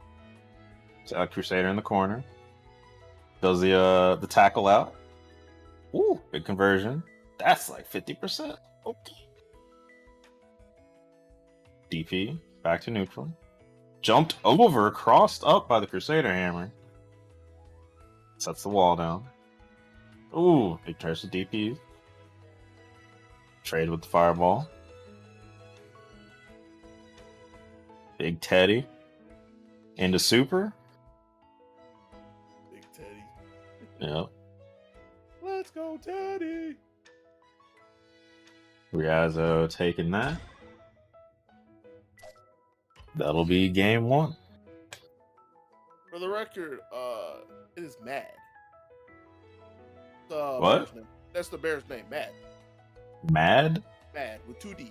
Crusader in the corner. Does the tackle out. Ooh, big conversion. That's like 50%. Okay. DP, back to neutral. Jumped over, crossed up by the Crusader hammer. Sets the wall down. Ooh, big turns to DP. Trade with the fireball. Big Teddy. Into super. Big Teddy. Yep. Let's go, Teddy. Riazzo taking that. That'll be game one. For the record, it is Mad. What? That's the bear's name, Mad. Mad? Mad, with 2 Ds.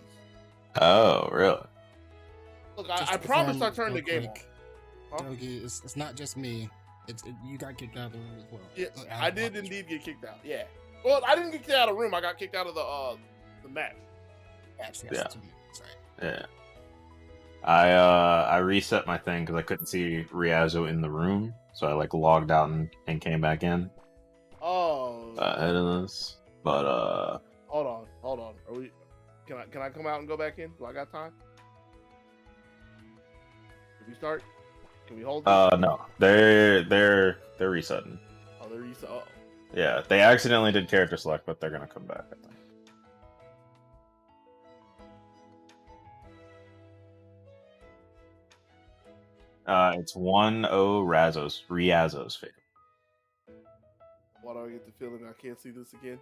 Oh, really? Look, I promised I turned the game on. Huh? Dogi, it's not just me. You got kicked out of the room as well. Yeah, I did indeed get kicked out. Yeah. Well, I didn't get kicked out of the room. I got kicked out of the match. Yeah. Sorry. Yeah. I reset my thing because I couldn't see Riazzo in the room, so I logged out and came back in. Oh. Ahead of this, but Hold on. Are we? Can I come out and go back in? Do I got time? Did we start? Can we hold this? No. They're resetting. Oh, they're reset. Oh. Yeah, they accidentally did character select, but they're gonna come back, I think. It's 1-0 Riazzo's favor. Why do I get the feeling I can't see this again?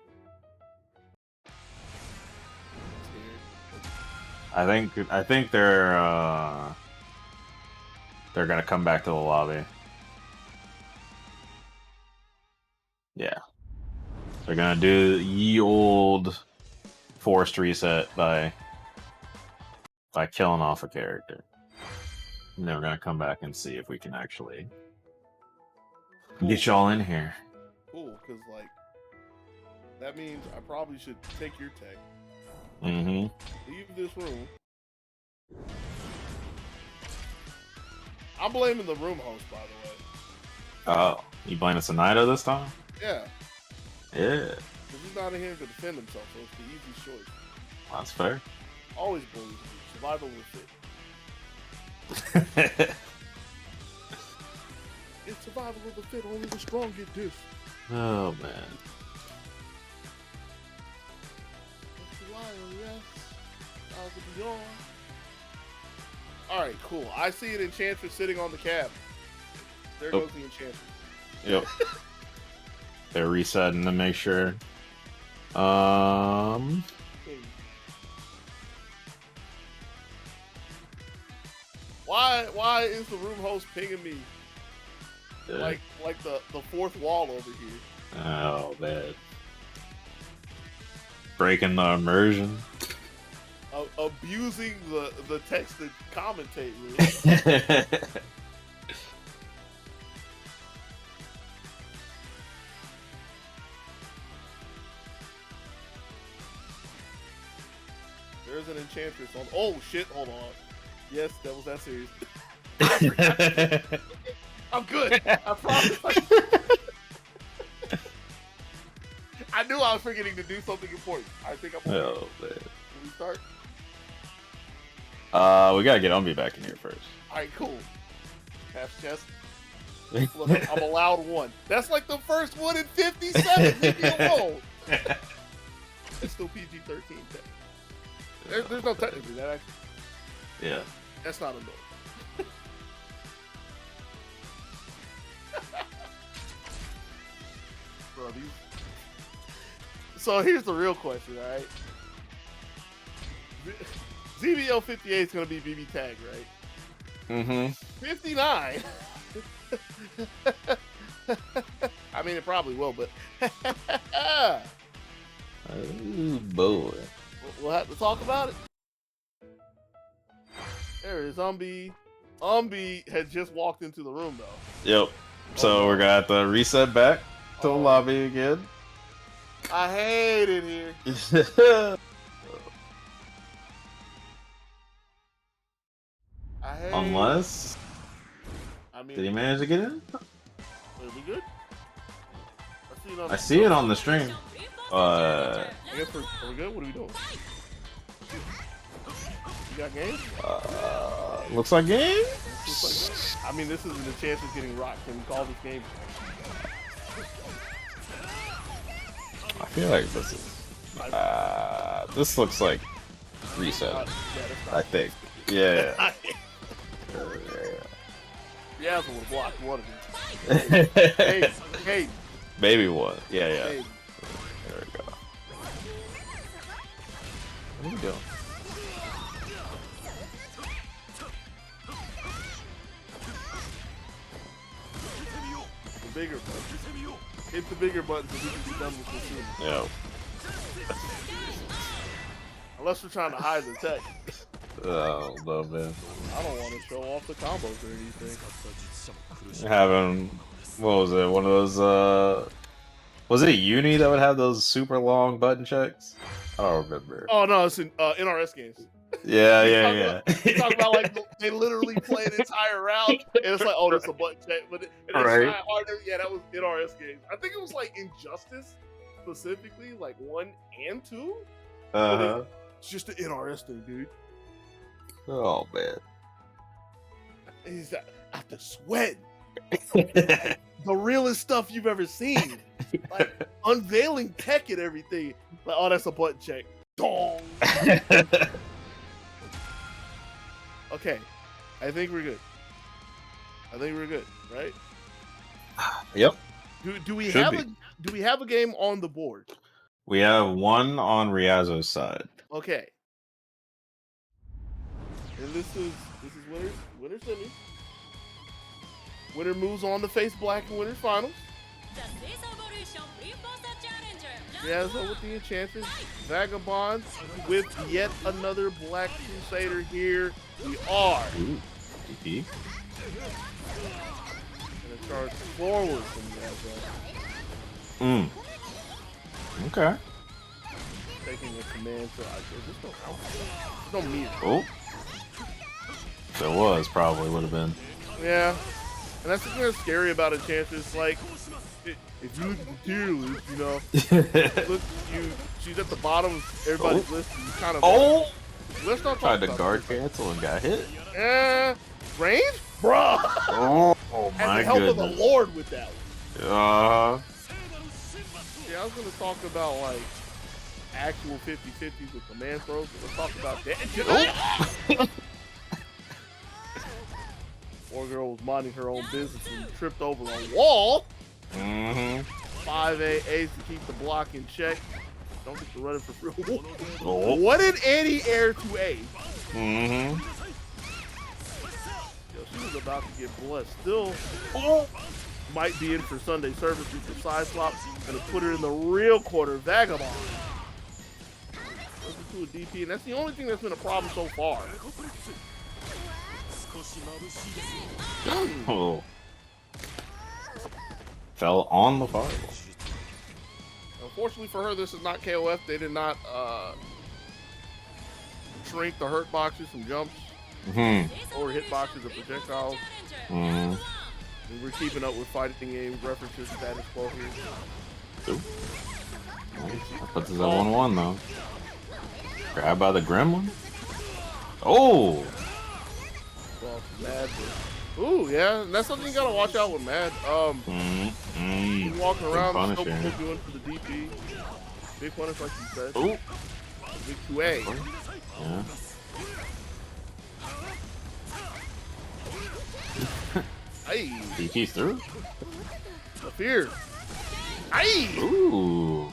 I'm scared. I think they're gonna come back to the lobby. Yeah. They're gonna do ye old forced reset by killing off a character. And then we're gonna come back and see if we can actually get y'all in here. Cool, because like that means I probably should take your tech. Mm-hmm. Leave this room. I'm blaming the room host, by the way. Oh, you blaming Sonido this time? Yeah. Yeah. Because he's not in here to defend himself, so it's the easiest choice. That's fair. Always bullies me. Survival will fit. It's survival of the fit. Only the strong get this. Oh man. It's the lion, yes. Out the beyond. Alright, cool. I see an enchantress sitting on the cab. There goes the enchantress. Yep. They're resetting to make sure. Why is the room host pinging me? Like the fourth wall over here. Oh man. Breaking the immersion. Abusing the text to commentate with. There's an enchantress on. Oh shit! Hold on. Yes, that was that serious. I'm good. I promise. I knew I was forgetting to do something important. I think I'm. Oh man. Can we start? We gotta get Umbi back in here first. All right, cool. Half chest. Look, I'm allowed one. That's like the first one in 57. Leave me alone. It's still PG-13. There's no technically that actually. Yeah. That's not adult. Bro, these. So here's the real question, all right? ZBL 58 is gonna be BB tag, right? Mm-hmm. 59. I mean, it probably will, but Oh boy. we'll have to talk about it. There is Umbi. Umbi had just walked into the room, though. Yep. So we're gonna have to reset back to the lobby again. I hate it here. I hate Unless. I mean, Did he manage to get in? Are we good? I see it on the stream. I guess are we good? What are we doing? You got game? Looks like game. I mean, this isn't the chance of getting rocked. Can we call this game? I feel like this is. This looks like reset. I think. Yeah. Yeah, so we'll block one of them. Hey. Maybe one. Yeah. Hey. There we go. What are you doing? The bigger buttons. Hit the bigger buttons so we can be done with this soon. Yeah. Unless we're trying to hide the tech. Oh, no, man. I don't want to show off the combos or anything. Having, what was it? One of those, was it a uni that would have those super long button checks? I don't remember. Oh, no, it's in NRS games. Yeah. You talk about like they literally play an entire round, and it's like, oh, that's a button check, but it's Right. harder. Yeah, that was NRS games. I think it was like Injustice specifically, like 1 and 2. Uh-huh. It's just an NRS thing, dude. Oh man. He's after sweating. The realest stuff you've ever seen. Like unveiling tech and everything. Like, oh, that's a button check. Dong. Okay. I think we're good. Right? Yep. Do we Should have be. do we have a game on the board? We have one on Riazzo's side. Okay. And this is winner semis. Winner moves on to face black in winners finals. Riazzo with the Enchantress. Vagabond with yet another Black Crusader here. We are. Ooh. DP. And it charges forward from Riazzo. Okay. Taking a command to this don't mean. Oh. If it was, probably would have been. Yeah. And that's the thing that's scary about Enchantress. Like, if you look at the tier list, you know, look, she's at the bottom of everybody's list. And you kind of. Oh! Let's not Tried talk to about guard this. cancel and got hit. Range? Bruh! Oh And my the help of the goodness. Lord with that one. Uh, Yeah, I was going to talk about, like, actual 50-50s with command throws, but let's talk about that. Poor girl was minding her own business and tripped over a wall. 5A ace to keep the block in check. Don't get to run it for free. Oh. What an anti-air to ace. Mm-hmm. Yo, she was about to get blood. Still might be in for Sunday service with the side swap. Gonna put her in the real quarter. Vagabond. Listen to a DP, and that's the only thing that's been a problem so far. Oh. Fell on the fireball. Unfortunately for her, this is not KOF. They did not shrink the hurt boxes from jumps or hit boxes of projectiles. And we're keeping up with fighting game references status quo here. Ooh. That puts us at 1-1 though. Grab by the gremlin. Oh! Well, Mad. Ooh, yeah, and that's something you gotta watch out with Mad. He's walking around, still doing for the DP. Big punish, like you said. Ooh. Big 2A. Yeah. Hey, DP's through. the fear. Hey. Ooh.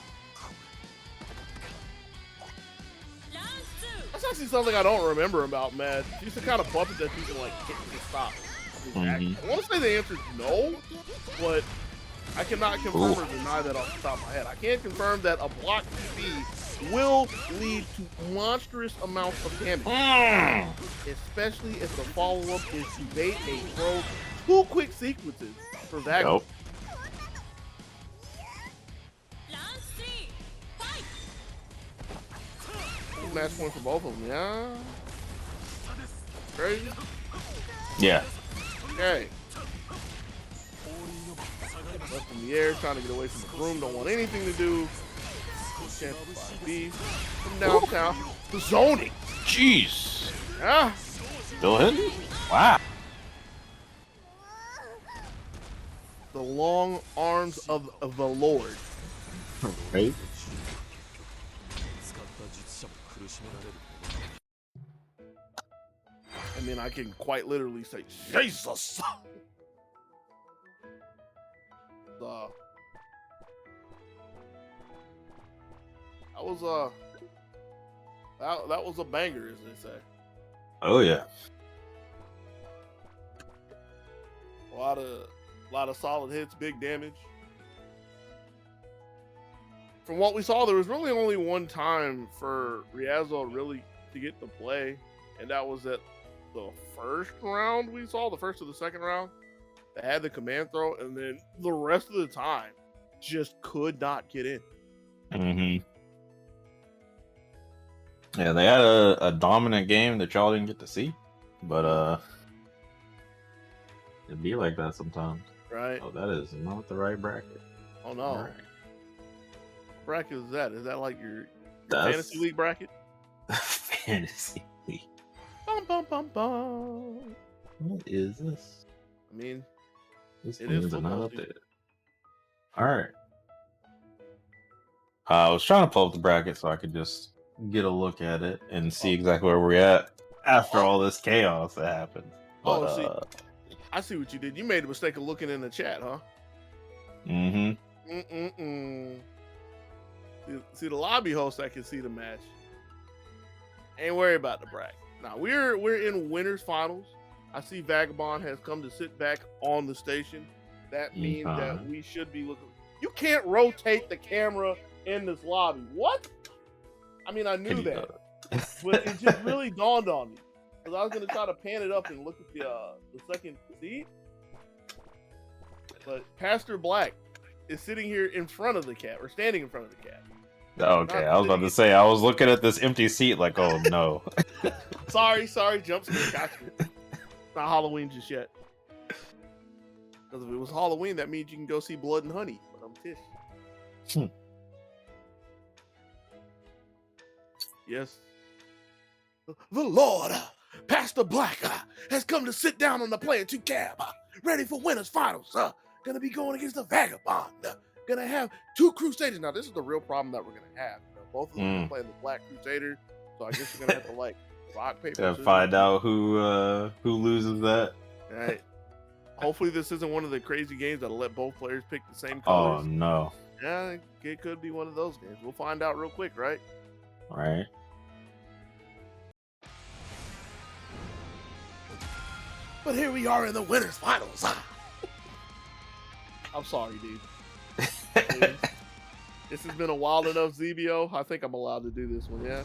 That's actually something I don't remember about Mad. She's the kind of puppet that you can like hit to stop. I want to say the answer is no, but I cannot confirm or deny that off the top of my head. I can confirm that a block DP will lead to monstrous amounts of damage, especially if the follow-up is to bait a throw 2 quick sequences for that. Nope. Match point for both of them, yeah? Crazy? Yeah. Okay. Left in the air, trying to get away from the broom, don't want anything to do. Chance to 5B from downtown. The zoning. Jeez. Yeah. Still hitting? Wow. The long arms of the Lord. Right? I mean, I can quite literally say, Jesus! That was a banger, as they say. Oh yeah. A lot of solid hits, big damage. From what we saw, there was really only one time for Riazzo really to get to play, and that was at the first round we saw, the first or the second round. They had the command throw, and then the rest of the time just could not get in. Yeah, they had a dominant game that y'all didn't get to see, but it'd be like that sometimes. Right? Oh, that is not the right bracket. Oh no. All right. Bracket is that? Is that like your That's- fantasy league bracket? Fantasy League. Bum, bum, bum, bum. What is this? I mean, This it thing is is not football updated. season. All right. I was trying to pull up the bracket so I could just get a look at it and see exactly where we're at after all this chaos that happened. But, See, I see what you did. You made the mistake of looking in the chat, huh? Mm-hmm. See the lobby host, I can see the match. Ain't worry about the bracket. Now we're in winners finals. I see Vagabond has come to sit back on the station. That means that we should be looking. You can't rotate the camera in this lobby. What? I mean, I knew that, but it just really dawned on me because I was gonna try to pan it up and look at the second seat. But Pastor Black is sitting here in front of the cat, or standing in front of the cat. Okay, I was about to say, I was looking at this empty seat like, oh no. sorry, jump scare, got you. It's not Halloween just yet. Because if it was Halloween, that means you can go see Blood and Honey. But I'm Tish. Yes. The Lord, Pastor Black, has come to sit down on the Player 2 cab, ready for winners finals. Gonna be going against the Vagabond. Gonna have two Crusaders. Now, this is the real problem that we're gonna have. You know, both of them are playing the Black Crusader, so I guess you're gonna have to like rock paper. Scissors. Find out who loses that. All right. Hopefully, this isn't one of the crazy games that'll let both players pick the same colors. Oh no. Yeah, it could be one of those games. We'll find out real quick, right? Right. But here we are in the winners finals. I'm sorry, dude. This has been a wild enough ZBO. I think I'm allowed to do this one, yeah?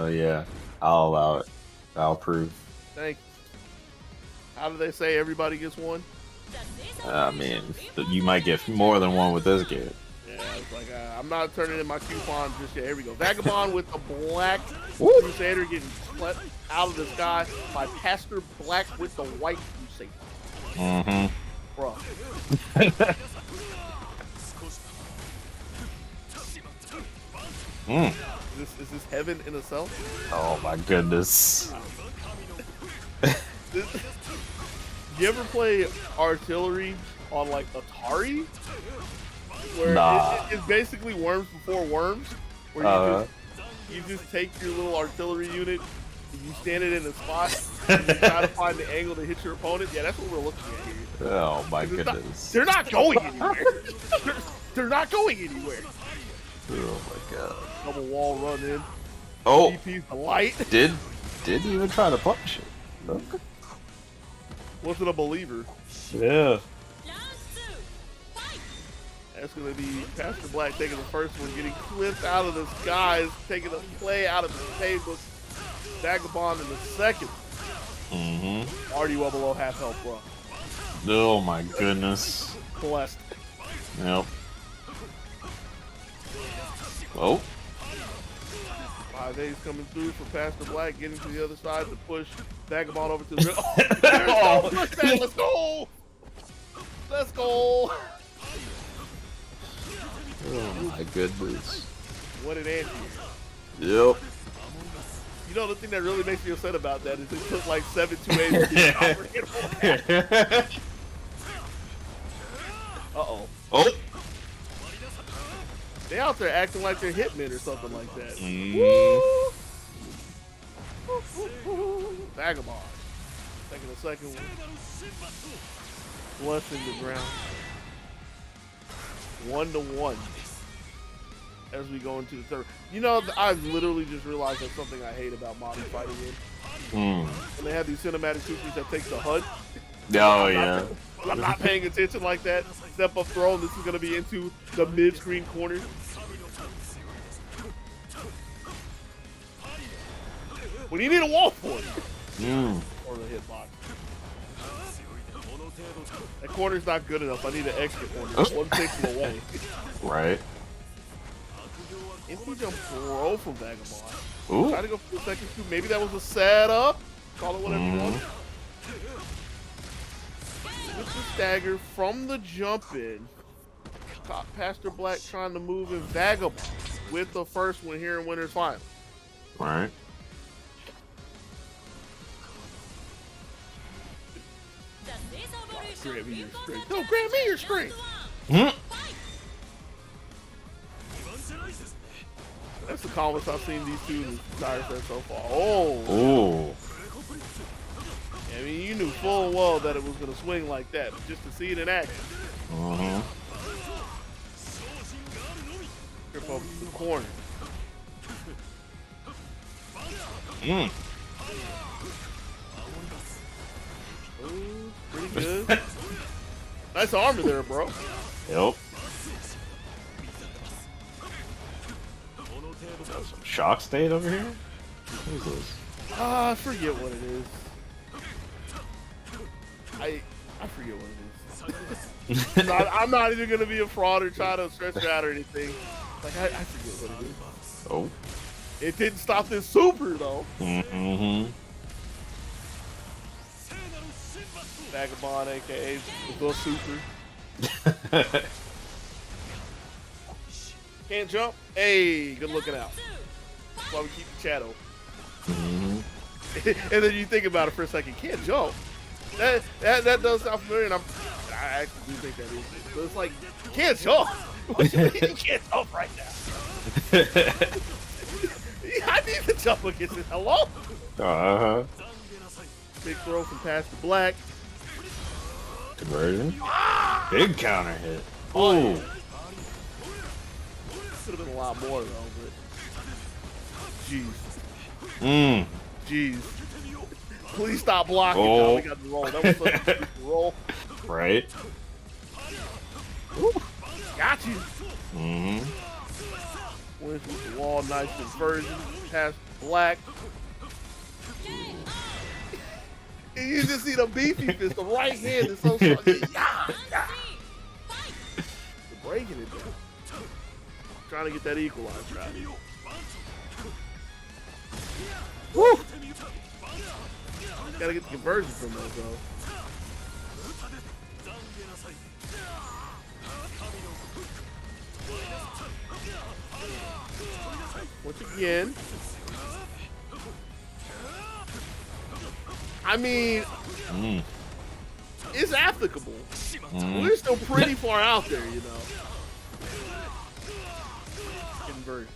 Yeah. I'll allow it. I'll prove. Thank you. How do they say everybody gets one? I mean, you might get more than one with this game. Yeah, it's like, I'm not turning in my coupon just yet. Here we go. Vagabond with the Black Crusader getting swept out of the sky by Pastor Black with the White Crusader. Mm-hmm. Bruh. Is this heaven in itself? Oh my goodness. You ever play artillery on like Atari? Where it's basically worms before worms. Where you just take your little artillery unit, and you stand it in a spot, and you try to find the angle to hit your opponent. Yeah, that's what we're looking at here. Oh my goodness. They're not going anywhere. they're not going anywhere. Oh my god. Double wall run in. Oh. DP's the light. Didn't even try to punch it. No. Wasn't a believer. Yeah. That's going to be Pastor Black taking the first one, getting clipped out of the skies, taking a play out of the table. Vagabond in the second. Mm-hmm. Already well below half health, bro. Oh my goodness. Blessed. Yep. Oh. 5A's coming through for Pastor Black, getting to the other side to push Vagabond over to the Let's go! Let's go! Oh my goodness. What an anti. Yep. You know, the thing that really makes me upset about that is it took like 7 2A's to get comprehensible. Uh-oh. Oh! They out there acting like they're hitmen or something like that. Vagabond. Taking a second one. Blessing the ground. 1-1. As we go into the third. You know, I've literally just realized that's something I hate about modern fighting games. When they have these cinematic shooters that take the HUD. Oh, yeah. I'm not paying attention like that. Step up throw, and this is going to be into the mid-screen corner. What do you need a wall for? Or the hitbox. That corner's not good enough. I need an extra corner. One takes it away. Right. Empty jump throw from Vagabond. Ooh. Try to go for the second scoop. Maybe that was a setup. Call it whatever you want. With the stagger from the jump in. Pastor Black trying to move in Vagabond with the first one here in Winners Final. Right. grant me your strength. No, grant me your strength. Hmm? That's the calmest I've seen these two entire set so far. Oh. Ooh. I mean, you knew full well that it was going to swing like that, but just to see it in action. Uh-huh. Trip over to the corner. Mm. Ooh, pretty good. Nice armor there, bro. Yep. Got some shock state over here? What is this? Ah, I forget what it is. I forget what it is. I'm not even gonna be a fraud or try to stretch it out or anything. Like I forget what it is. Oh. It didn't stop this super though. Mm-hmm. Vagabond, aka the super. Can't jump. Hey, good looking out. That's why we keep the chat open. Mm-hmm. And then you think about it for a second. Can't jump. That does sound familiar, and I actually do think that is it. But it's like, can't jump. What you mean you can't jump right now? I need to jump against it. Hello? Uh-huh. Big throw from past the black. Conversion. Big counter hit. Oh, Ooh. yeah. Could have been a lot more though, but jeez. Mm. Jeez. Please stop blocking. Oh. No, we got the roll. That was such a stupid roll. Right. Woo. Got you. Mm-hmm. Wins with the wall. Nice conversion. Past black. And you just see the beefy fist. The right hand is so strong. Yeah. Breaking it down. Trying to get that equalizer out. Woo! Gotta get the conversion from those though. Once again. I mean, it's applicable. We're still pretty far out there, you know. Conversion.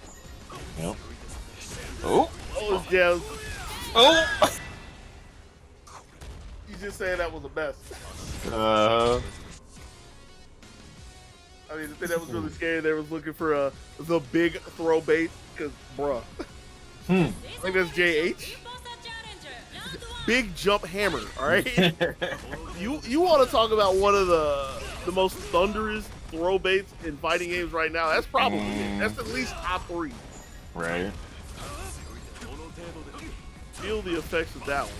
Yep. Oh. Oh, Jeff. Oh. You just saying that was the best. I mean, the thing that was really scary there was looking for the big throw bait, because, bruh. I think that's JH. Big jump hammer, alright? you want to talk about one of the most thunderous throw baits in fighting games right now? That's probably it. That's at least top 3. Right. Feel the effects of that one.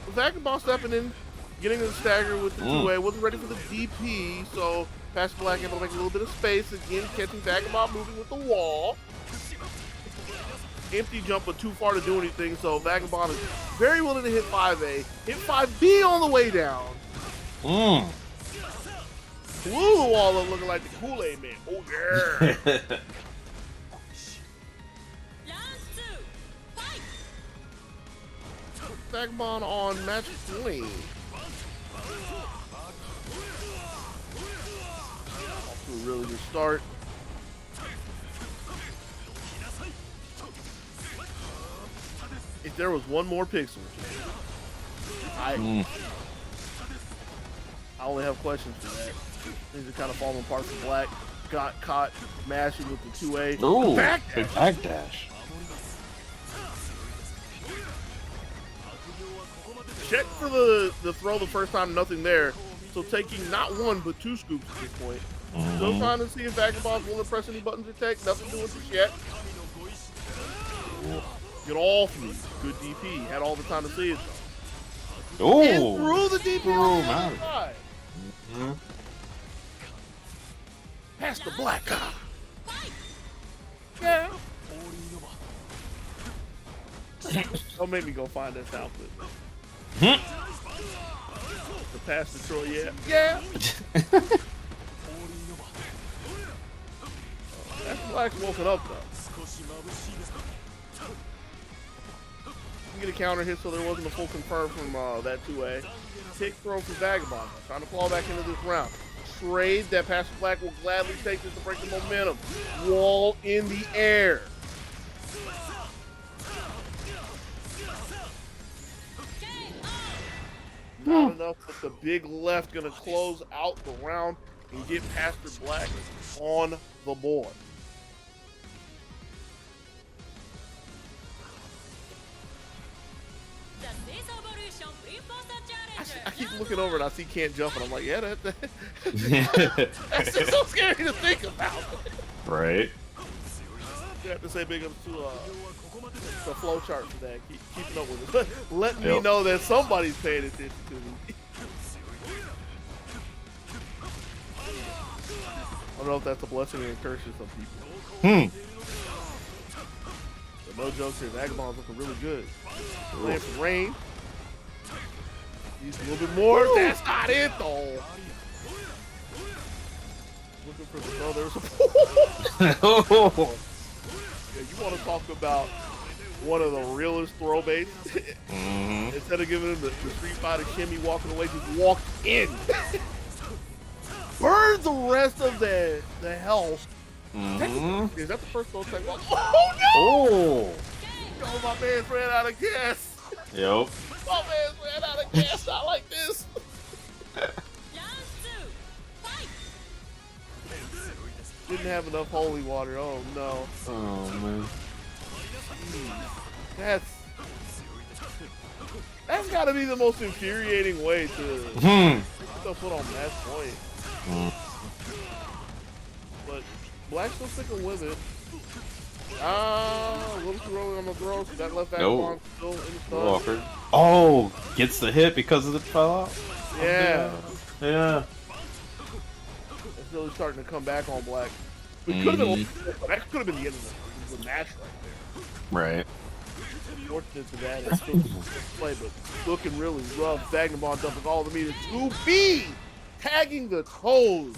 The Vagabond stepping in, getting the stagger with the 2A, wasn't ready for the DP, so Past Black able to make a little bit of space. Again, catching Vagabond moving with the wall. Empty jump, but too far to do anything, so Vagabond is very willing to hit 5A. Hit 5B on the way down. Blew the wall up looking like the Kool-Aid man. Oh, yeah. Vagabond on match point. Off to a really good start. If there was one more pixel, I only have questions for that. Things are kind of falling apart for Black. Got caught mashing with the 2A. Ooh, Back big back dash. Check for the throw the first time, nothing there. So taking not one, but 2 scoops at this point. Still trying to see if Vagabond's willing to press any buttons or tech. Nothing doing just yet. Get off me. Good DP. Had all the time to see it though. And through the DP on the other side. Past the Black guy. Yeah. Don't make me go find this outfit. The pass to Troy, yeah. Yeah. That's Black's woken up though. Get a counter hit, so there wasn't a full confirm from that 2A. Kick throw from Vagabond. Trying to claw back into this round. Trade that Pastor Black will gladly take this to break the momentum. Wall in the air. Not enough, but the big left gonna close out the round and get Pastor Black on the board. I keep looking over and I see can't jump and I'm like, yeah, that's just so scary to think about. Right. You have to say big up to the flow chart for that. Keeping up with it. Let me know that somebody's paying attention to me. I don't know if that's a blessing or a curse for some people. But no jokes here. Vagabond's looking really good. Playing for rain. Needs a little bit more. Woo! That's not it though. Looking for the there's a Yeah, you want to talk about one of the realest throw baits? Instead of giving him the Street Fighter shimmy walking away, just walked in. Burn the rest of the health. Is that the first throw tech? Oh no! Oh! Yo, my man's ran out of gas. Yep. My man's ran out of gas. Not like this. Didn't have enough holy water. Oh no. Oh man. That's got to be the most infuriating way to put on match point. But Black's still sticking with it. A little too early on the throw, so that left back on still in the stun. Oh, gets the hit because of the fell out? Yeah. Yeah. It's really starting to come back on Black. It could have been, that could have been the end of the match right there. Right. Fortunate to that, it's still play, but looking really rough. Vagabond dumping all the meter. 2B tagging the toes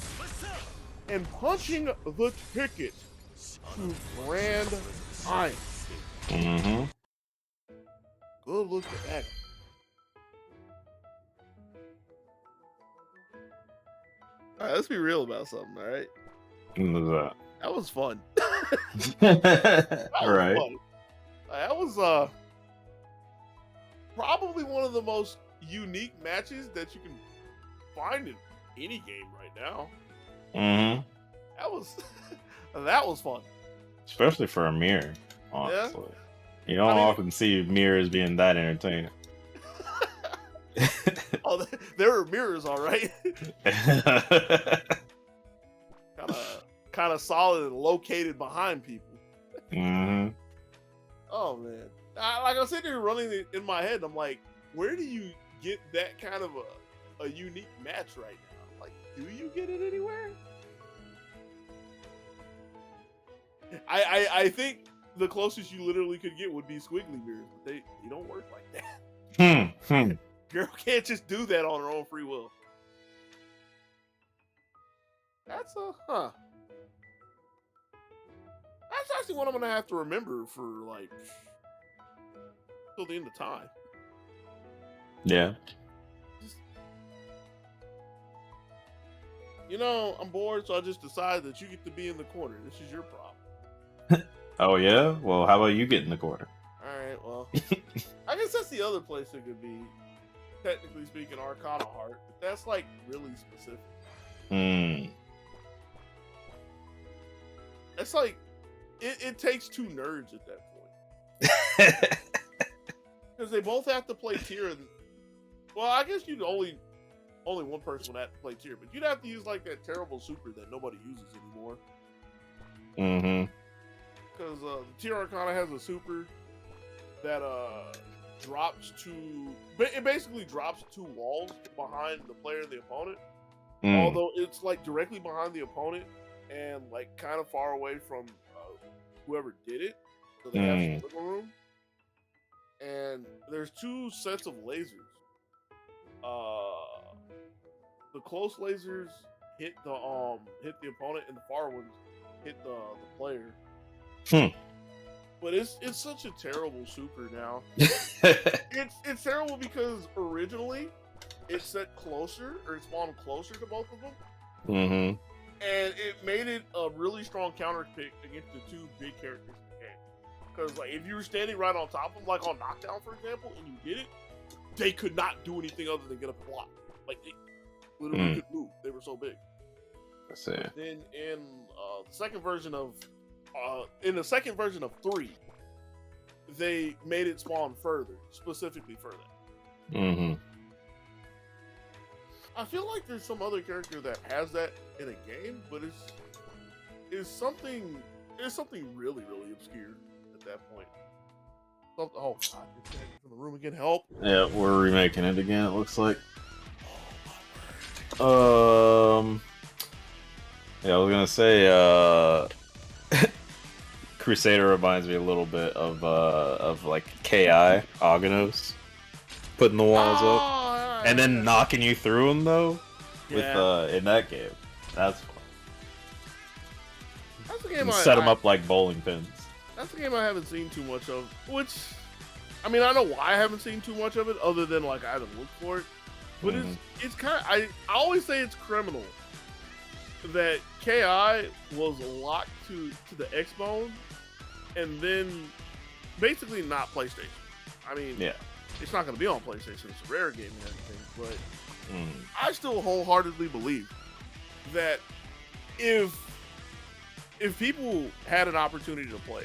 and punching the ticket to Grand Iron. Good look at that. All right, let's be real about something. All right. What was that? That was fun. Right. Fun. That was probably one of the most unique matches that you can find in any game right now. That was fun. Especially for a mirror, honestly. Yeah. You don't often see mirrors being that entertaining. Oh, there are mirrors, all right. Kind of solid and located behind people. Oh man, like I'm sitting here running it in my head. I'm like, where do you get that kind of a unique match right now? Like, do you get it anywhere? I think the closest you literally could get would be squiggly mirrors, but they don't work like that. Girl can't just do that on her own free will. That's actually what I'm gonna have to remember for like till the end of time. Yeah. I'm bored, so I just decided that you get to be in the corner. This is your problem. Oh yeah? Well, how about you get in the corner? Alright, well. I guess that's the other place it could be, technically speaking, Arcana Heart, but that's like really specific. It's like it takes two nerds at that point. Because they both have to play tier. Well, I guess you'd only one person would have to play tier, but you'd have to use like that terrible super that nobody uses anymore. Because the tier Arcana has a super that drops it basically drops two walls behind the player and the opponent. Although it's like directly behind the opponent and like kind of far away from whoever did it, so they have some wiggle room. And there's two sets of lasers. The close lasers hit the opponent, and the far ones hit the player. But it's such a terrible super now. It's terrible because originally it set closer, or it spawned closer to both of them. Mm-hmm. And it made it a really strong counter pick against the two big characters in the game. Because like if you were standing right on top of them, like on Knockdown, for example, and you did it, they could not do anything other than get up and block. Like they literally couldn't move. They were so big. That's it. Then in the second version of 3, they made it spawn further, specifically for that. Mm-hmm. I feel like there's some other character that has that in a game, but it's something really, really obscure at that point. Oh God, it's in the room again. Help! Yeah, we're remaking it again. It looks like. Yeah, I was gonna say, Crusader reminds me a little bit of like KI Aganos, putting the walls up and then knocking you through them though. Yeah. With in that game, that's fun. That's a game Set them up like bowling pins. That's a game I haven't seen too much of. Which, I mean, I know why I haven't seen too much of it, other than like I haven't looked for it. But it's kind of, I always say it's criminal that KI was locked to the Xbone and then basically not PlayStation. I mean, yeah, it's not going to be on PlayStation. It's a rare game and everything, but I still wholeheartedly believe that if people had an opportunity to play,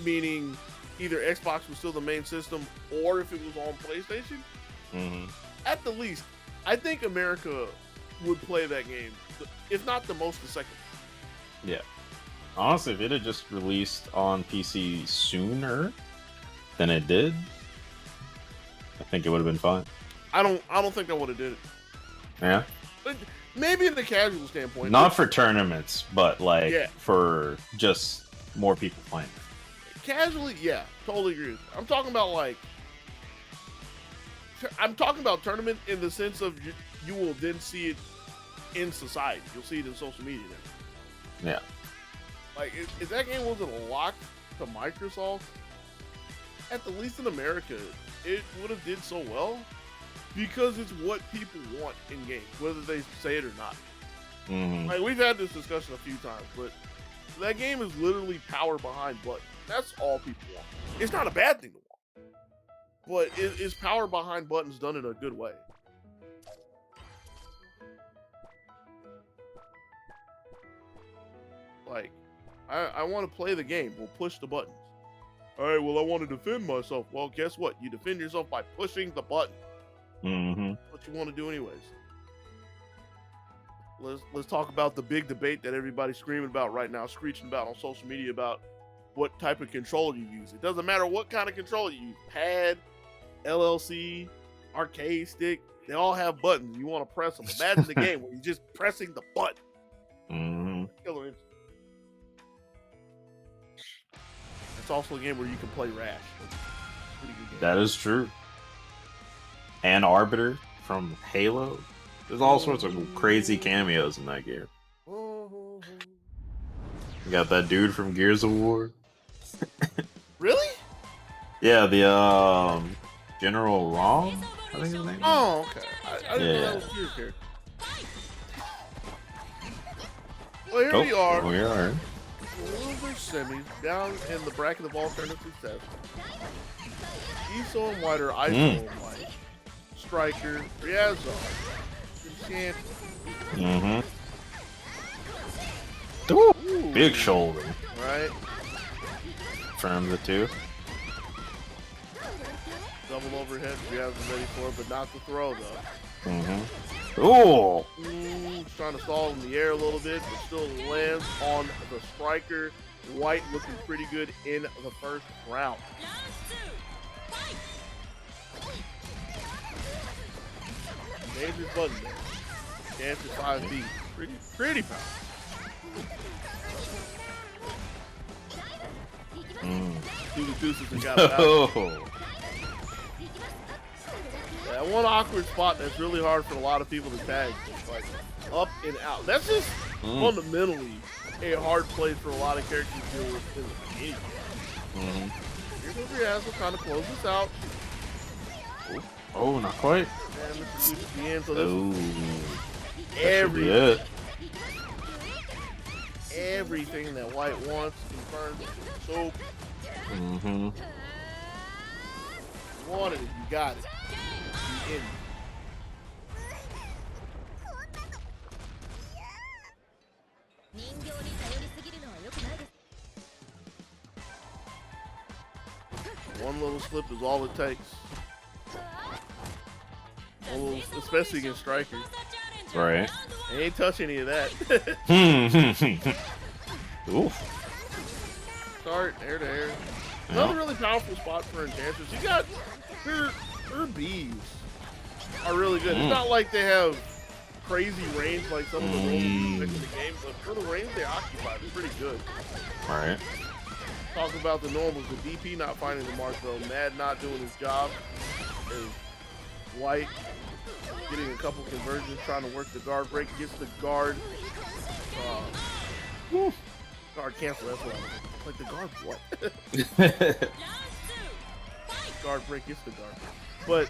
meaning either Xbox was still the main system or if it was on PlayStation, at the least, I think America would play that game, if not the most, the second. Yeah. Honestly, if it had just released on PC sooner than it did, I think it would have been fine. I don't think I would have did it. Yeah. But maybe in the casual standpoint. Not for tournaments, but like for just more people playing. Casually, yeah, totally agree with you. I'm talking about tournament in the sense of you will then see it in society. You'll see it in social media then. Yeah. Like, if that game wasn't locked to Microsoft, at the least in America, it would have did so well because it's what people want in games, whether they say it or not. Like, we've had this discussion a few times, but that game is literally power behind buttons. That's all people want. It's not a bad thing to want, but it's power behind buttons done in a good way. Like, I want to play the game. We'll push the buttons. All right, well, I want to defend myself. Well, guess what? You defend yourself by pushing the button. What you want to do anyways. Let's talk about the big debate that everybody's screaming about right now, screeching about on social media about what type of controller you use. It doesn't matter what kind of controller you use. Pad, LLC, arcade stick, they all have buttons. You want to press them. Imagine the game where you're just pressing the button. Killer instinct. It's also a game where you can play Rash. Pretty good game. That is true. And Arbiter from Halo. There's all sorts of crazy cameos in that game. You got that dude from Gears of War. Really? Yeah, the General Wrong, I think his name is. Oh, okay. I didn't know that was Gears here. Well, here we are. We are. Loser semis down in the bracket of alternative success. ESO and White or ISO and White. Striker, Riazzo, Enchanted. Ooh, big shoulder. Right. From the two. Double overhead, Riazzo's ready for it, but not the throw though. Ooh. Trying to stall in the air a little bit, but still lands on the Striker. White looking pretty good in the first round. Major button there. Chance is 5B. Pretty powerful. Do the deuces and got it out. That one awkward spot that's really hard for a lot of people to tag. Like up and out. That's just fundamentally a hard play for a lot of characters to deal with in the beginning. Here goes Riazzo trying to close this out. Oh, not quite. And this is the end. So this Oh, is everything that white wants confirmed. So Mm-hmm. you wanted it, you got it. You in. One little slip is all it takes. Especially against Striker. Right. He ain't touch any of that. Oof. Start air to air. Another really powerful spot for Enchantress. You got her Bs are really good. It's not like they have crazy range like some of the roles in the game, but for the range they occupy, they're pretty good. Right. Talk about the normals, the DP not finding the mark though, Mad not doing his job, is White getting a couple conversions, trying to work the guard break, gets the guard, guard cancel, that's what I was like the guard what? Guard break, gets the guard break. But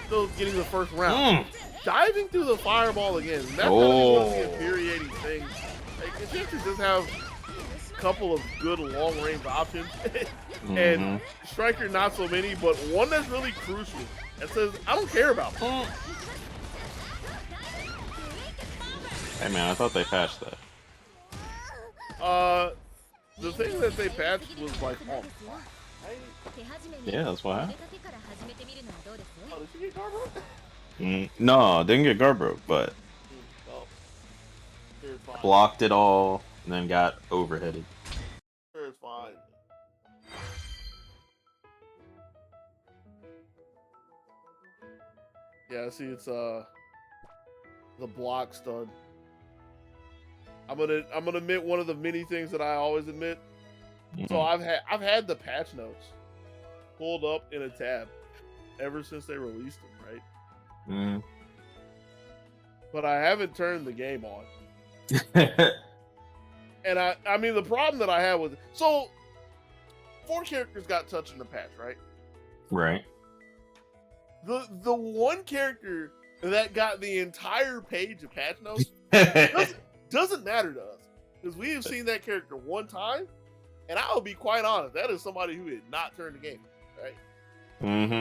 still getting the first round. Diving through the fireball again, that's really one of the infuriating things. Like, Enchantress just have couple of good long range options and Striker not so many, but one that's really crucial that says I don't care about them. Hey man, I thought they patched that. The thing that they patched was like on. Yeah, that's what happened. Oh, did she get guard broke? No, didn't get guard broke, but blocked it all and then got overheaded. Sure, it's fine. Yeah, see, it's the block stud. I'm gonna admit one of the many things that I always admit. So I've had the patch notes pulled up in a tab ever since they released them, right? But I haven't turned the game on. And I mean the problem that I had with so 4 characters got touched in the patch, right? Right. The one character that got the entire page of patch notes doesn't matter to us because we have seen that character one time, and I will be quite honest, that is somebody who did not turn the game, right?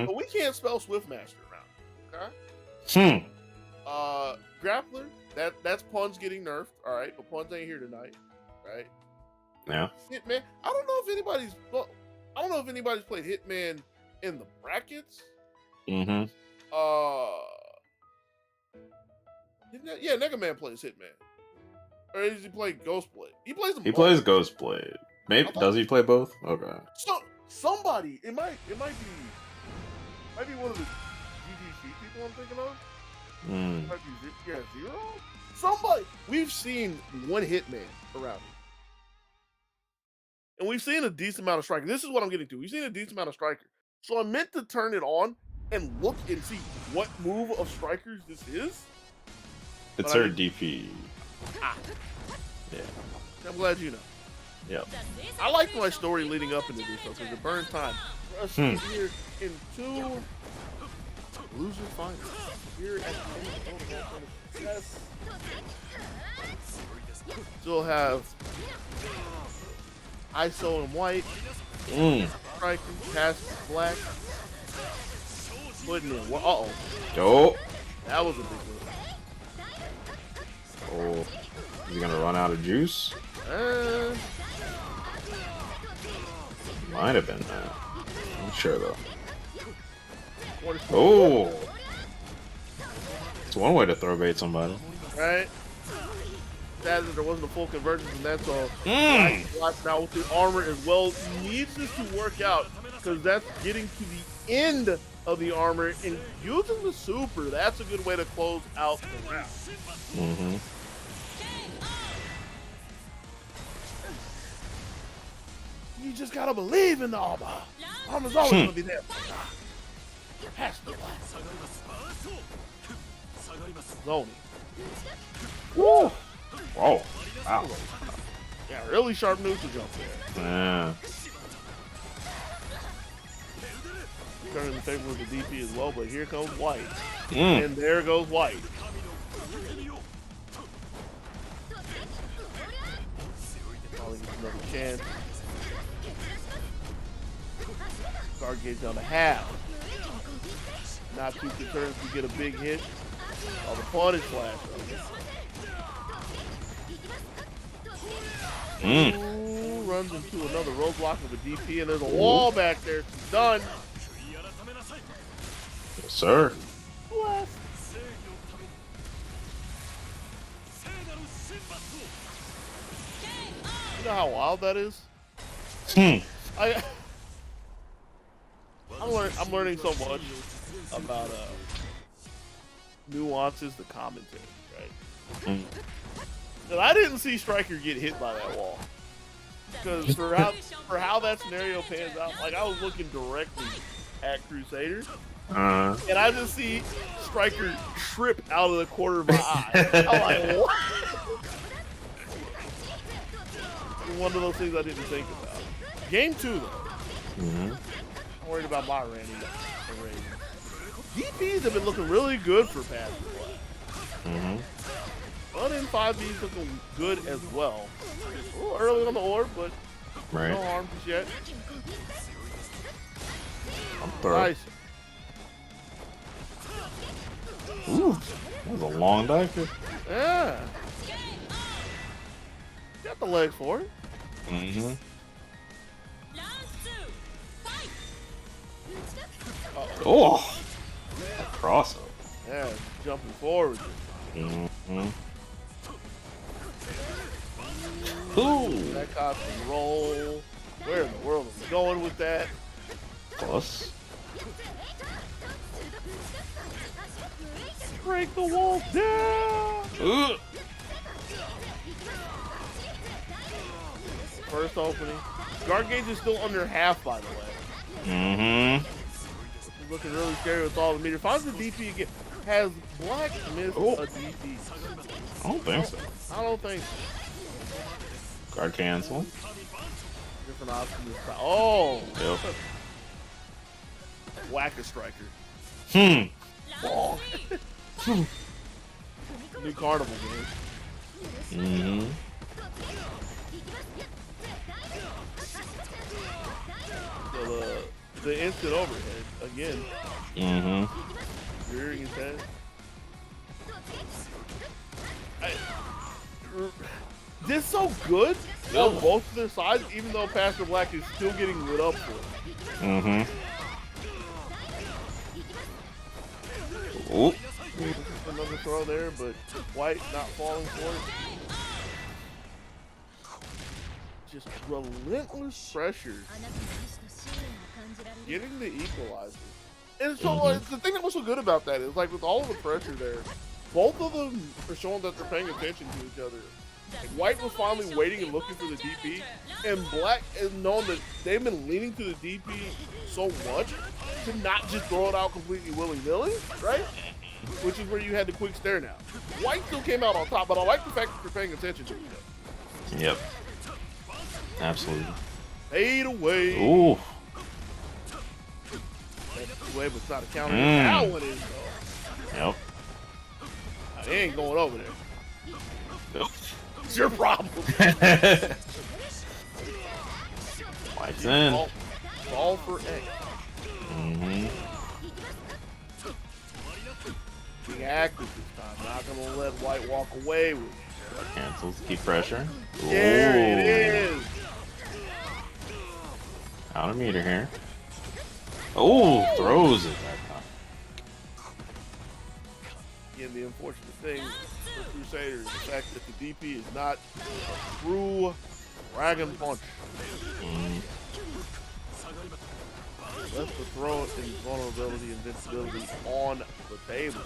But we can't spell Swiftmaster around, okay? Grappler, that's Pun's getting nerfed, all right, but Pun's ain't here tonight, right? Yeah. Hitman, I don't know if anybody's played Hitman in the brackets. Yeah, Nega Man plays Hitman. Or does he play Ghostblade? He plays them. He plays Ghostblade. Maybe does he play both? Okay. So somebody, it might be one of the GGC people I'm thinking of. Might be Zero. Somebody, we've seen one Hitman around here. And we've seen a decent amount of Striker. This is what I'm getting to. We've seen a decent amount of Striker. So I meant to turn it on and look and see what move of Strikers this is. It's her DP. Yeah. I'm glad you know. Yep. I like my story leading up into this because it burns time. For us here in 2 loser finals. Here at the end of still have ISO and White. Striker, Cast Black. Putting in. Uh-oh. Oh. That was a big one. Oh. Is he gonna run out of juice? Might have been that. I'm sure though. Oh. It's one way to throw bait somebody. Right? Sad that there wasn't a full convergence and that's all. Watch now with the armor as well. Needs this to work out because that's getting to the end of the armor and using the super. That's a good way to close out the round. You just gotta believe in the armor. Armor's always gonna be there. Has to. Zony. Woo! Whoa. Wow. Yeah, really sharp neutral jump there. Yeah. turn in favor of the DP as well, but here comes White. Mm. And there goes White. Probably gets another chance. Guard gauge down to half. Not too concerned if you get a big hit. Oh, the punish flash. Ooh, runs into another roadblock with a DP, and there's a wall back there. She's done. Yes, sir. Bless. You know how wild that is? I'm learning so much about nuances, the commentary, right? And I didn't see Stryker get hit by that wall. Because for how that scenario pans out, like I was looking directly at Crusader, and I just see Stryker trip out of the corner of my eye. I'm like, what? One of those things I didn't think about. Game 2 though. I'm worried about my Randy and Ray. DPs have been looking really good for Path to Black. 1 in 5 Bs looking good as well. A little early on the orb, but no harm just yet. I'm thorough. Nice. Ooh, that was a long dive kick. Yeah. Got the leg for it. Oh, crossover. Yeah, jumping forward. Ooh. That caught the roll. Where in the world are we going with that? Plus. Break the wall down. First opening. Guard gauge is still under half, by the way. Looking really scary with all the meter. Finds the DP again. Has Black missed a DP? I don't think so. I don't think so. Guard cancel. Different option this time. Oh! Yep. Whack a Striker. New carnival game. So the instant overhead again. Rearing his head. This is so good on both of their sides, even though Pastor Black is still getting lit up for it. Ooh. Another throw there, but White not falling for it. Just relentless pressure. Getting the equalizer. And so the thing that was so good about that is, like, with all of the pressure there, both of them are showing that they're paying attention to each other. Like, White was finally waiting and looking for the DP, and Black is known that they've been leaning to the DP so much to not just throw it out completely willy-nilly, right? Which is where you had the quick stare now. White still came out on top, but I like the fact that they're paying attention to each other. Yep. Absolutely. Fade away. Ooh. That's the way, but it's not a counter. Now what is though? Yep. They ain't going over there. It's your problem. White's in. Ball for X. Being active this time. Not gonna let White walk away with it. Cancels. Keep pressure. Ooh. There it is. Out a meter here. Oh, throws it that time. Again, the unfortunate thing for Crusaders is the fact that the DP is not a true dragon punch. Let's the throw it in vulnerability, invincibility on the table.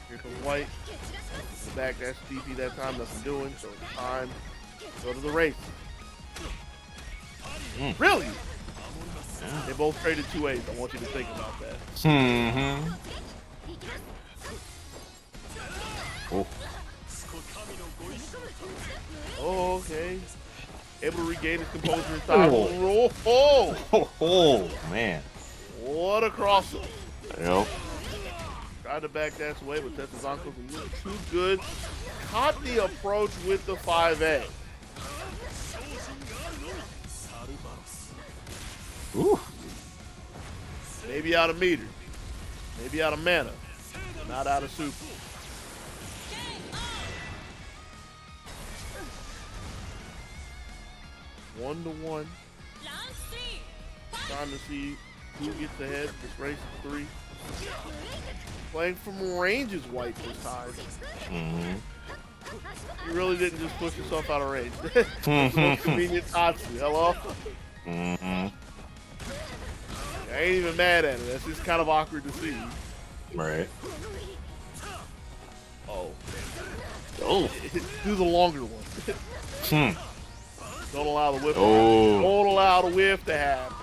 Here comes White. The back dash DP that time, nothing doing, so it's time to go to the race. Really? Yeah. They both traded 2-8s. I want you to think about that. Oh. Oh, okay. Able to regain his composure in time. Oh, man. What a crossover. Yep. Tried to back dash away, but Tetsuzanko's a little too good. Caught the approach with the 5A. Ooh. Maybe out of meter. Maybe out of mana. Not out of super. One to one. Trying to see who gets ahead. This race is 3. Playing from range is White this time. You really didn't just push yourself out of range. That's the most convenient Tatsu. Hello? I ain't even mad at it. That's just kind of awkward to see. Right. Oh. Oh. Do the longer one. Don't allow the whiff. Oh. Don't allow the whiff to happen.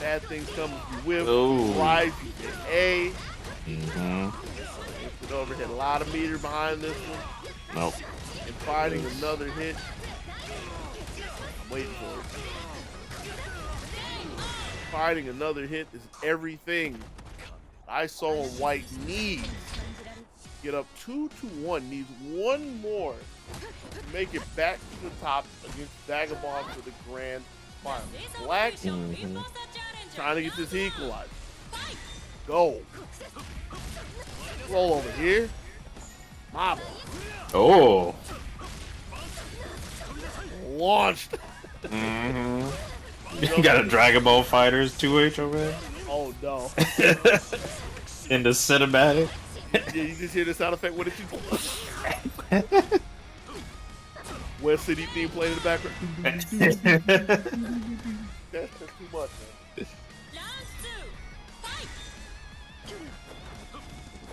Bad things come if you whiff. Oh. Rise, you get A. It overhead. A lot of meter behind this one. Nope. And finding another hit. I'm waiting for it. Finding another hit is everything I saw White needs. Get up 2-1. Needs one more to make it back to the top against Vagabond for the grand final. Black trying to get this equalizer. Go. Roll over here. Mob. Oh. Launched. You got a Dragon Ball Fighters 2H over there? Oh no. In the cinematic? Yeah, you just hear the sound effect. What did you do? West City theme playing in the background. That's too much, man.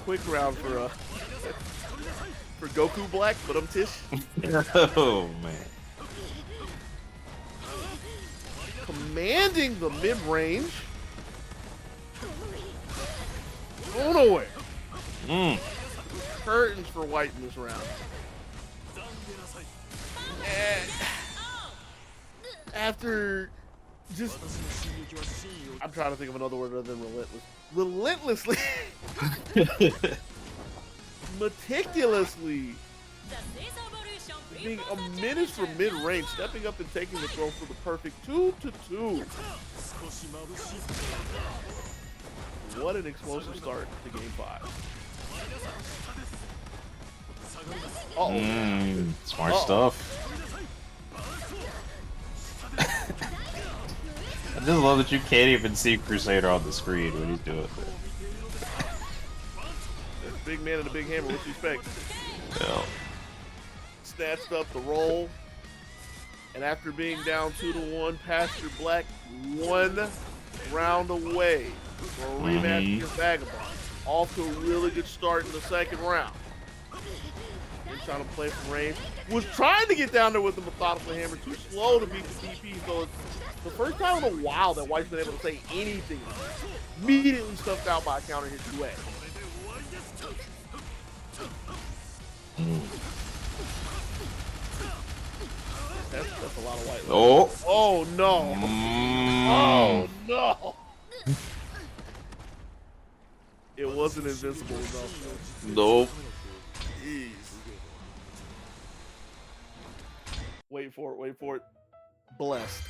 Quick round for Goku Black, but I'm Tish. Oh man. Commanding the mid-range. Go nowhere. Curtains for White in this round. And after just, I'm trying to think of another word other than relentless. Relentlessly, meticulously being a menace from mid-range, stepping up and taking the throw for the perfect 2-2. What an explosive start to Game 5. Smart stuff. I just love that you can't even see Crusader on the screen when he's doing it. That's a big man and a big hammer. What do you expect? Yeah. Snatched up the roll. And after being down 2-1, Pastor Black 1 round away for a rematch against Vagabond. Off to a really good start in the second round. And trying to play from range. Was trying to get down there with the methodical hammer. Too slow to beat the DP. So it's the first time in a while that White's been able to say anything. Immediately stuffed out by a counter hit 2A. That's a lot of White. Oh. Oh no. Oh no. It wasn't invincible enough. Nope. Jeez. Wait for it, wait for it. Blessed.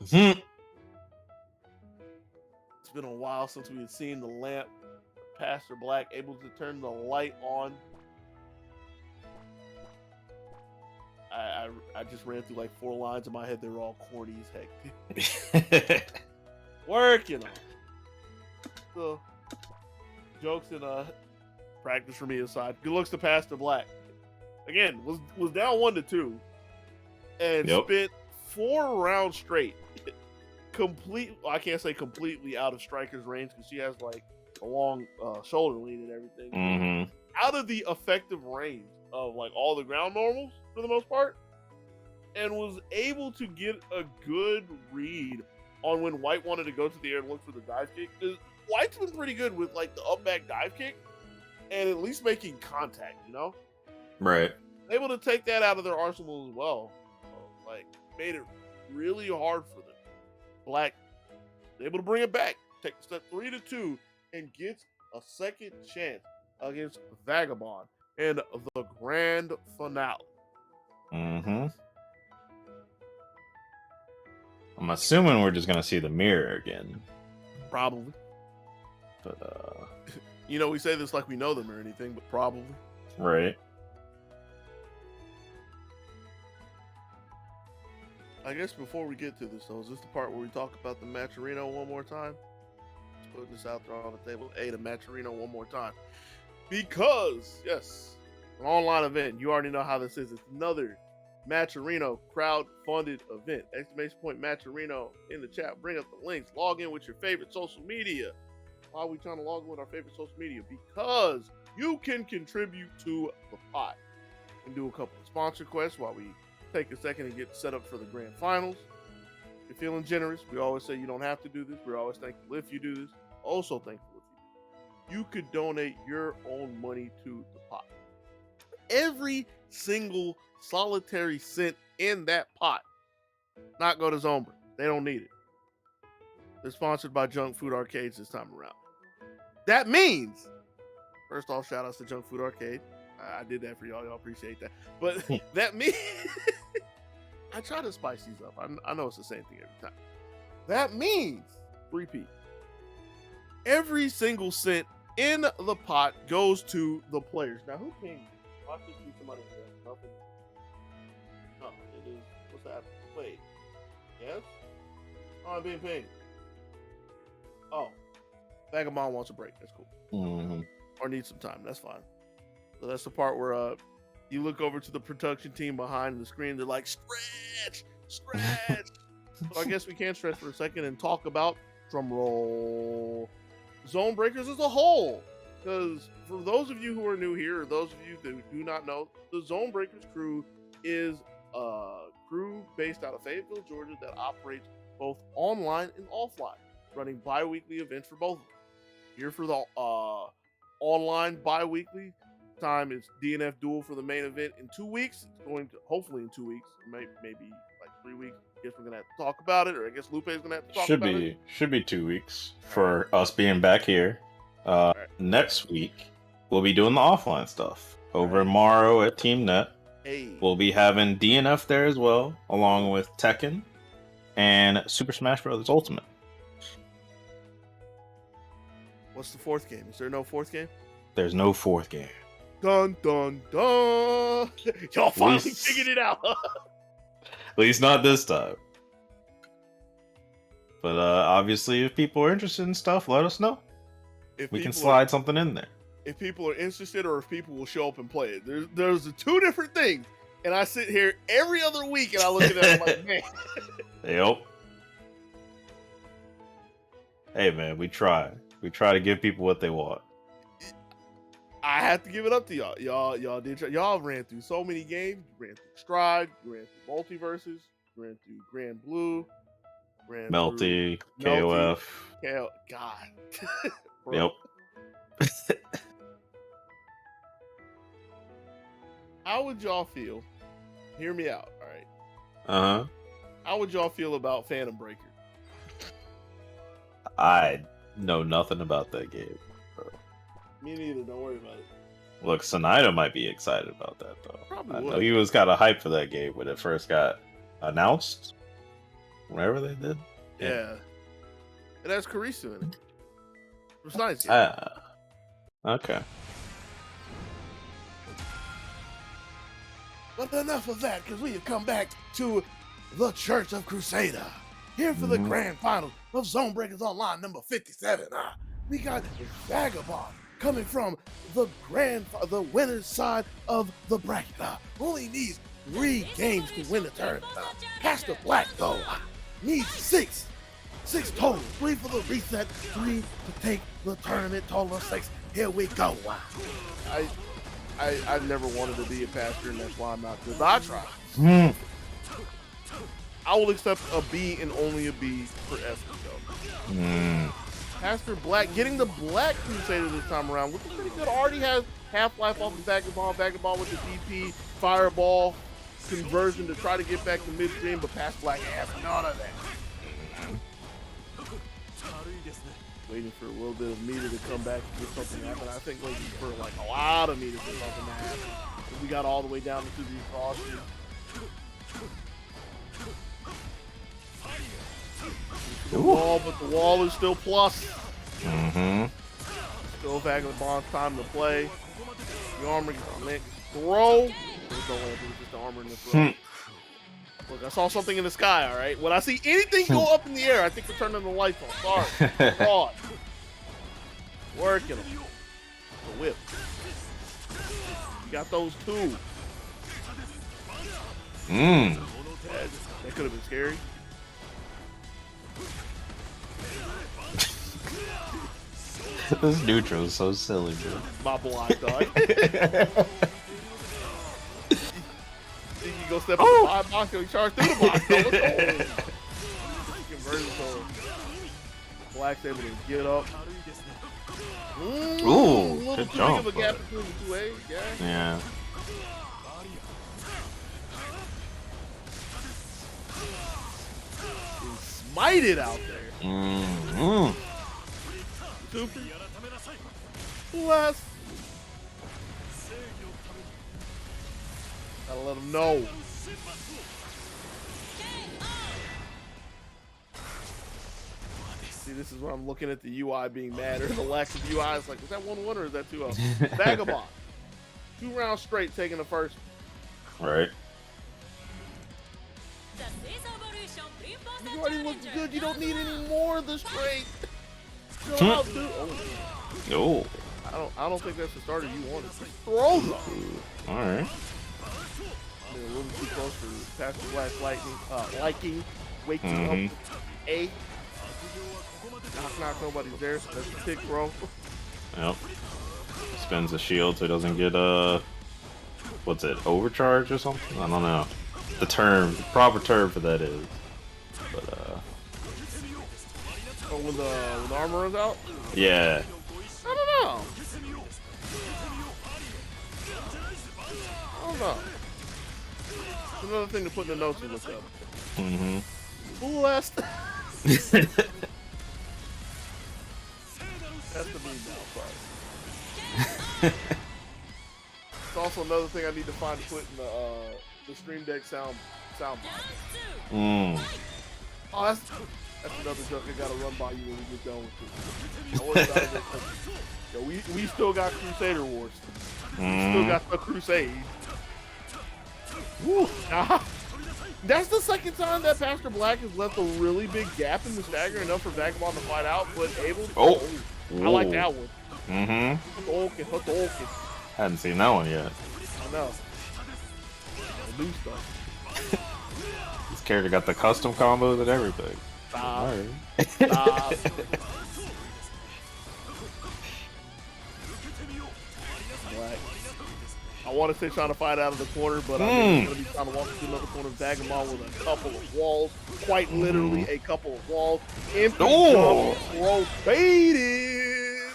It's been a while since we had seen the lamp. Pastor Black able to turn the light on. I just ran through like 4 lines in my head. They were all corny as heck. Working on it. So, jokes and practice for me aside. Good looks to Pastor Black. Again, was down 1-2 and spent 4 rounds straight. I can't say completely out of Striker's range because she has like a long shoulder lead and everything. Out of the effective range of like all the ground normals for the most part, and was able to get a good read on when White wanted to go to the air and look for the dive kick. White's been pretty good with like the up back dive kick and at least making contact, you know? Right. Able to take that out of their arsenal as well. Like, made it really hard for them. Black able to bring it back, take a step 3-2, and gets a second chance against Vagabond in the grand finale. Mm-hmm. I'm assuming we're just gonna see the mirror again. Probably. But You know, we say this like we know them or anything, but probably. right. I guess before we get to this, though, is this the part where we talk about the Matcherino one more time? Let's put this out there on the table. Hey, the Matcherino one more time. Because, yes, an online event. You already know how this is. It's another Matcherino crowd-funded event. Exclamation point Matcherino in the chat. Bring up the links. Log in with your favorite social media. Why are we trying to log in with our favorite social media? Because you can contribute to the pot. You can do a couple of sponsor quests while we take a second and get set up for the grand finals. If you're feeling generous, we always say you don't have to do this. We're always thankful if you do this. Also thankful if you do. You could donate your own money to the pot. Every single solitary cent in that pot not go to Zonebreakers. They don't need it. They're sponsored by Junk Food Arcades this time around. That means, first off, shout outs to Junk Food Arcade. I did that for y'all. Y'all appreciate that. But that means I try to spice these up. I know it's the same thing every time. That means, repeat, every single cent in the pot goes to the players. Now, who pinged? Watch this be somebody there. Nothing. No, it is. What's that? Wait. Yes? Oh, I'm being pinged. Oh. Vagabond wants a break. That's cool. Mm-hmm. Or needs some time. That's fine. So that's the part where you look over to the production team behind the screen. They're like, stretch. So I guess we can stretch for a second and talk about, drum roll, Zonebreakers as a whole. Because for those of you who are new here, or those of you that do not know, the Zonebreakers crew is a crew based out of Fayetteville, Georgia, that operates both online and offline, running bi-weekly events for both of them. Here for the online bi-weekly time is DNF Duel for the main event in 2 weeks. It's going to, hopefully in 2 weeks, maybe like 3 weeks. I guess we're gonna have to talk about it, or I guess Lupe is gonna have to talk about it. Should be 2 weeks for us being back here. Right. Next week we'll be doing the offline stuff over tomorrow at Team Net. Hey. We'll be having DNF there as well, along with Tekken and Super Smash Bros. Ultimate. What's the fourth game? Is there no fourth game? There's no fourth game. Dun dun dun! Y'all finally figured it out. At least not this time. But obviously, if people are interested in stuff, let us know. We can slide something in there. If people are interested, or if people will show up and play it. There's the two different things. And I sit here every other week and I look at it and I'm like, man. Yep. Hey man, we try. We try to give people what they want. I have to give it up to y'all. Y'all did. Y'all ran through so many games. You ran through Stride. You ran through Multiverses. You ran through Grand Blue. Ran Melty, KOF. God. Yep. How would y'all feel? Hear me out. All right. Uh huh. How would y'all feel about Phantom Breaker? I know nothing about that game. Me neither. Don't worry about it. Look, Sonaida might be excited about that though. Probably I would. know he was kind of hyped for that game when it first got announced. Whenever they did. Yeah. It has Karisu in it. It was nice. Okay. But enough of that, because we have come back to the Church of Crusader. Here for the grand final of Zonebreakers Online number 57. We got Vagabond coming from the winner's side of the bracket. Only needs 3 games to win the tournament. Pastor Black, though, needs 6. 6 total. 3 for the reset, 3 to take the tournament. Total of 6. Here we go. I never wanted to be a pastor, and that's why I'm not good. But I try. I will accept a B and only a B for effort, though. Pastor Black getting the Black Crusader this time around, which is pretty good. Already has Half-Life off the Vagabond with the DP, Fireball. conversion to try to get back to midstream, but Pastor Black has none of that. Waiting for a little bit of meter to come back and get something to happen. I think waiting for like a lot of meter for something to happen. We got all the way down into the exhaustion. The wall, but the wall is still plus. Still Vagabond's time to play. The armor gets a next throw. There's no way, it's just the armor in the throw. Look, I saw something in the sky, all right? When I see anything go up in the air, I think we're turning the lights on. Sorry. Fraud. Working them. The whip. You got those two. That could have been scary. This neutral is so silly, bro. My block, dog. You go step in the box and charge through the box. Conversion, so Black's able to get up. Ooh, little good too jump. big of a gap between the two A's, Yeah. Smite it out there. Super. Bless. Gotta let him know. See, this is where I'm looking at the UI being mad, or the lack of UI. It's like, is that 1-1 or is that 2-0? Vagabond. 2 rounds straight taking the first. Right. You already looked good. You don't need any more of the straight. Chill out, dude. Oh. I don't think that's the starter you wanted. Just throw them. All right. A little too close for Pastor Black's liking. Waking up. A. Knock, nobody's there. So that's the tick, bro. Yep. Spends the shield so he doesn't get what's it, overcharge or something? I don't know. The proper term for that is. But Oh, when the armor runs out? yeah. I don't know. Another thing to put in the notes to look up. Blessed. That's the mean now, sorry. It's also another thing I need to find to put in the Stream Deck sound box. Oh, that's another joke I gotta run by you when we get done with it. Yo, we still got Crusader Wars. We still got the Crusade. Woo. That's the second time that Pastor Black has left a really big gap in the stagger, enough for Vagabond to fight out, but able to. I like that one. Hadn't seen that one yet. I know. The new stuff. This character got the custom combos and everything. Stop. Right. Stop. I want to say trying to fight out of the corner, but I'm going to be trying to walk into another corner. Vagabond with a couple of walls. Quite literally a couple of walls. Empty jump, throw baited.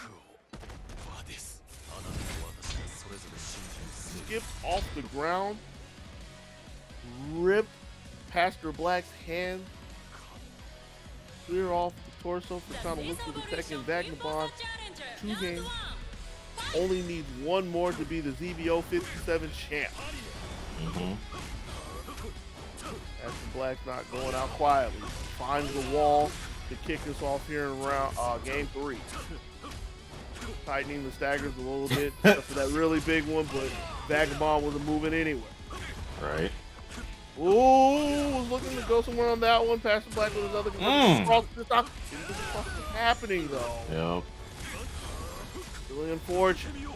Skip off the ground. Rip Pastor Black's hand. Clear off the torso for trying to look for the second Vagabond. 2 games. Only needs one more to be the ZBO 57 champ. Pastor Black's not going out quietly. Finds the wall to kick us off here in game 3. Tightening the staggers a little bit for that really big one, but Vagabond wasn't moving anyway. Right. Ooh, was looking to go somewhere on that one. Pastor Black with his other cross this time. What's happening though? Yep. Really unfortunate. Now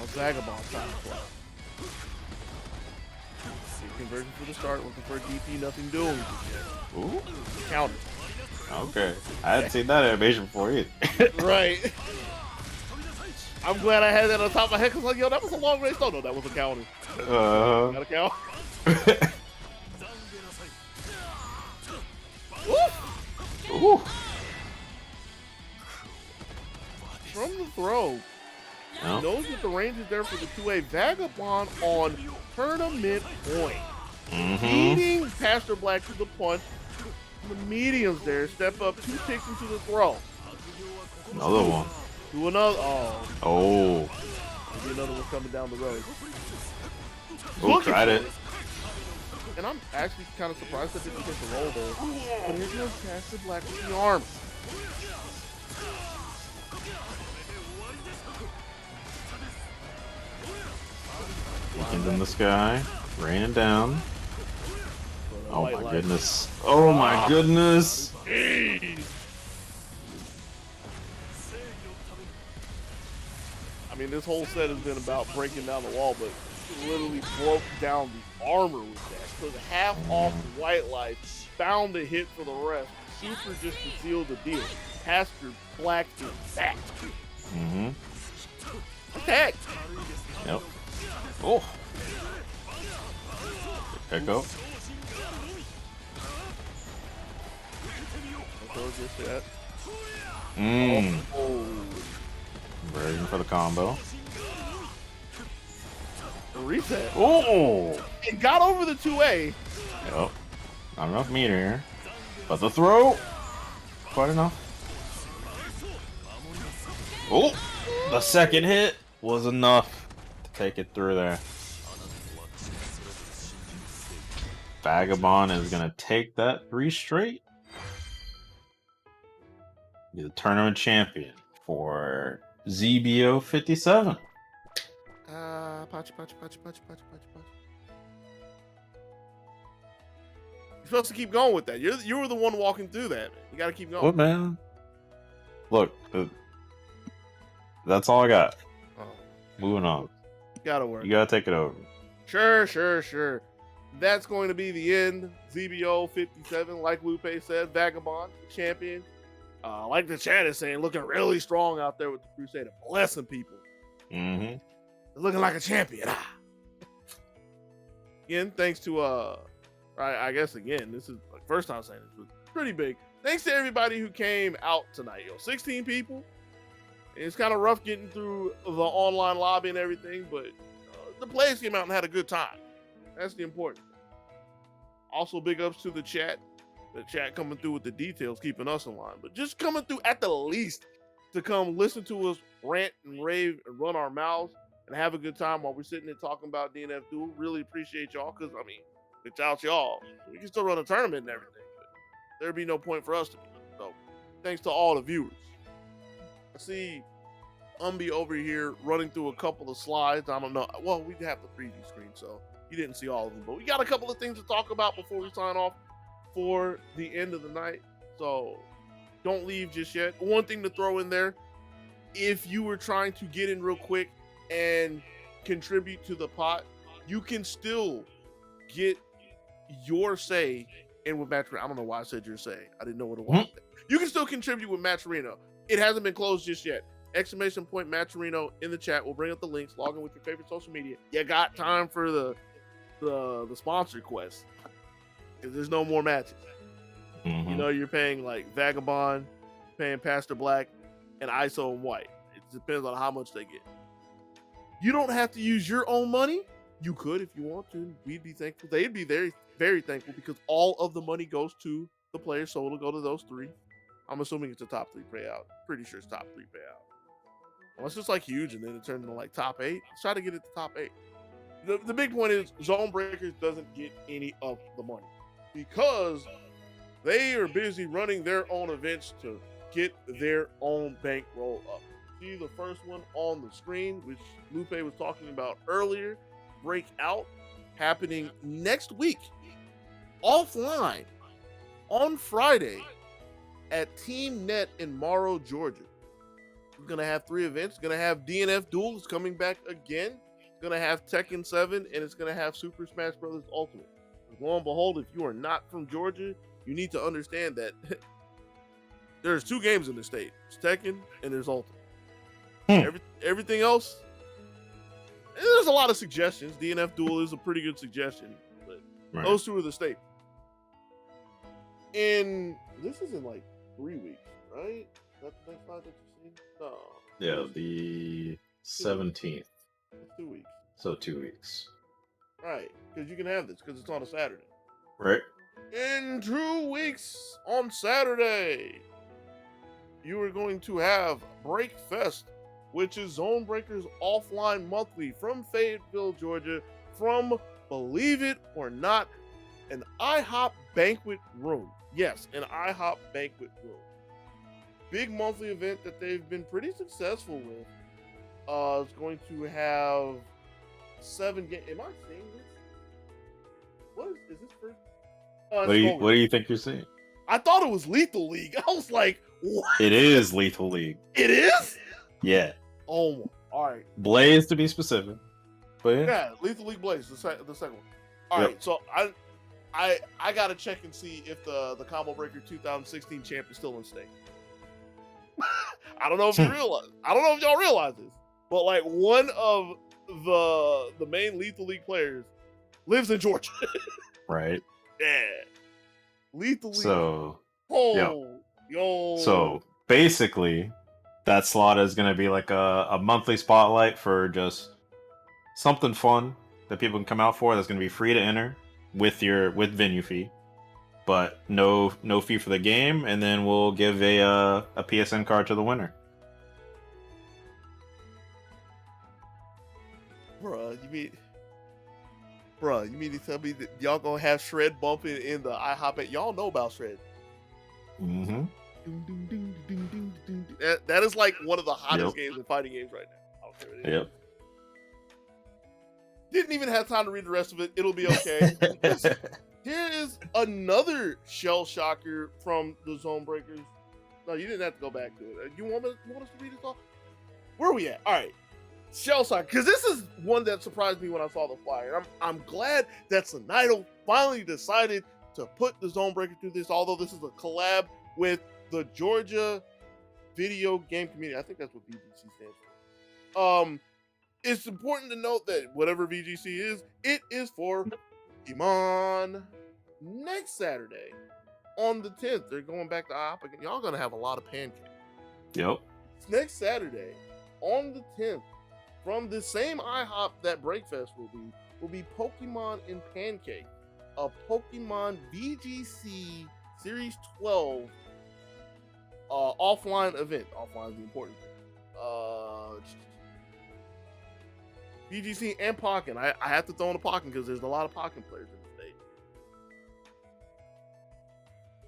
it's Vagabond time to play. Conversion for the start, looking for a DP, nothing doing. Ooh. Counter. Okay. I hadn't seen that animation before either. Right. I'm glad I had that on top of my head because, like, yo, that was a long race. Oh, no, that was a counter. Got a count. Ooh. From the throw. No. Knows that the range is there for the 2A. Vagabond on tournament point. Beating Pastor Black to the punch. The mediums there. Step up 2 ticks into the throw. Another one. Do another. Oh. Maybe another one coming down the road. Oh, tried it. And I'm actually kind of surprised that didn't hit the roll there. But here goes Pastor Black with the arm. Weekend in the sky, raining down. Oh my goodness. Oh my goodness. I mean, this whole set has been about breaking down the wall, but he literally broke down the armor with that. Took half off White Life, found a hit for the rest. Super just to seal the deal. Pastor Black is back. Attack. Yep. Oh. Echo. Version for the combo. Reset. Oh. It got over the 2A. Yep. Not enough meter here. But the throw. Quite enough. Oh. The second hit was enough to take it through there. Vagabond is going to take that 3 straight. Be the tournament champion for ZBO 57. Punch. You're supposed to keep going with that. You were the one walking through that. You got to keep going. What, man? Look, that's all I got. Moving on. Gotta work. You gotta take it over. Sure. That's going to be the end. ZBO 57, like Lupe said, Vagabond, champion. Like the chat is saying, looking really strong out there with the Crusader, blessing people. Looking like a champion. Again, thanks to I guess again, this is like first time saying this, but pretty big. Thanks to everybody who came out tonight. 16 people. It's kind of rough getting through the online lobby and everything, but the players came out and had a good time. That's the important thing. Also, big ups to the chat. The chat coming through with the details, keeping us in line. But just coming through at the least to come listen to us rant and rave and run our mouths and have a good time while we're sitting there talking about DNF Duel. Really appreciate y'all, because, I mean, without y'all, we can still run a tournament and everything, but there'd be no point for us to be. So, thanks to all the viewers. I see Umbi over here running through a couple of slides. I don't know. Well, we have the preview screen, so you didn't see all of them. But we got a couple of things to talk about before we sign off for the end of the night. So don't leave just yet. One thing to throw in there, if you were trying to get in real quick and contribute to the pot, you can still get your say in with Match Reno. I don't know why I said your say. I didn't know what it was. You can still contribute with Match Reno. It hasn't been closed just yet. ! Match Reno in the chat. We'll bring up the links. Log in with your favorite social media. You got time for the sponsor quest, because there's no more matches. You know, you're paying like Vagabond, paying Pastor Black, and ISO and White. It depends on how much they get. You don't have to use your own money. You could if you want to. We'd be thankful. They'd be very, very thankful, because all of the money goes to the players, so it'll go to those 3. I'm assuming it's a top 3 payout. Pretty sure it's top 3 payout. Unless it's like huge and then it turns into like top 8. Let's try to get it to top 8. The big point is Zonebreakers doesn't get any of the money, because they are busy running their own events to get their own bankroll up. See the first one on the screen, which Lupe was talking about earlier, Breakout, happening next week, offline, on Friday, at Team Net in Morrow, Georgia. We're going to have 3 events. Going to have DNF Duel is coming back again. It's going to have Tekken 7, and it's going to have Super Smash Bros. Ultimate. Lo and behold, if you are not from Georgia, you need to understand that there's 2 games in the state. It's Tekken and there's Ultimate. Everything else, there's a lot of suggestions. DNF Duel is a pretty good suggestion, but those 2 are the state. And this is in like 3 weeks, right? That's the next slide that you see? No. Yeah, the 17th. 2 weeks. So 2 weeks. Right, because you can have this because it's on a Saturday. Right. In 2 weeks on Saturday, you are going to have Breakfest, which is Zonebreakers offline monthly from Fayetteville, Georgia, from, believe it or not, an IHOP banquet room. Yes, an IHOP banquet room. Big monthly event that they've been pretty successful with. It's going to have 7 games. Am I seeing this? What is this for? What do you think you're seeing? I thought it was Lethal League. I was like, what? It is Lethal League. It is? Yeah. Oh, all right. Blaze to be specific. But Yeah, Lethal League Blaze, the second one. All right, so I gotta check and see if the Combo Breaker 2016 champ is still in stake. I don't know if you realize. I don't know if y'all realize this, but like one of the main Lethal League players lives in Georgia. Right. Yeah. Lethal League. So yo. So basically, that slot is going to be like a monthly spotlight for just something fun that people can come out for. That's going to be free to enter with venue fee, but no fee for the game. And then we'll give a PSN card to the winner. Bruh, you mean to tell me that y'all gonna have Shred bumping in the IHOP? Y'all know about Shred. Mm-hmm. That is like one of the hottest games in fighting games right now. I don't care what it is. Yep. Didn't even have time to read the rest of it. It'll be okay. Here is another shell shocker from the Zonebreakers. No, you didn't have to go back to it. You want us to read this off? Where are we at? All right. Shell shocker, because this is one that surprised me when I saw the flyer. I'm glad that Sonido finally decided to put the Zonebreaker through this, although this is a collab with the Georgia Video Game Community. I think that's what VGC stands for. It's important to note that whatever VGC is, it is for Pokemon. Next Saturday, on the 10th, they're going back to IHOP again. Y'all gonna have a lot of pancakes. Yep. Next Saturday, on the 10th, from the same IHOP that Breakfest will be Pokemon and Pancake, a Pokemon VGC Series 12 offline event. Offline is the important thing. VGC and Pokken. I have to throw in a Pokken because there's a lot of Pokken players in the state.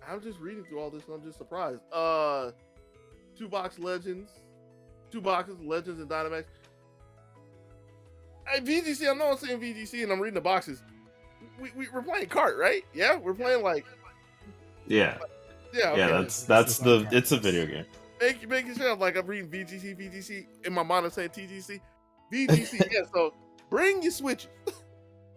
I'm just reading through all this and I'm just surprised. 2-box Legends. 2 boxes, Legends and Dynamax. Hey, VGC, I know I'm saying VGC and I'm reading the boxes. We're playing kart, right? Yeah, we're playing like... Yeah. Yeah, okay. Yeah, it's a video game. Making sure I'm reading VGC. In my mind I'm saying TGC. VGC, yeah, so bring your Switches.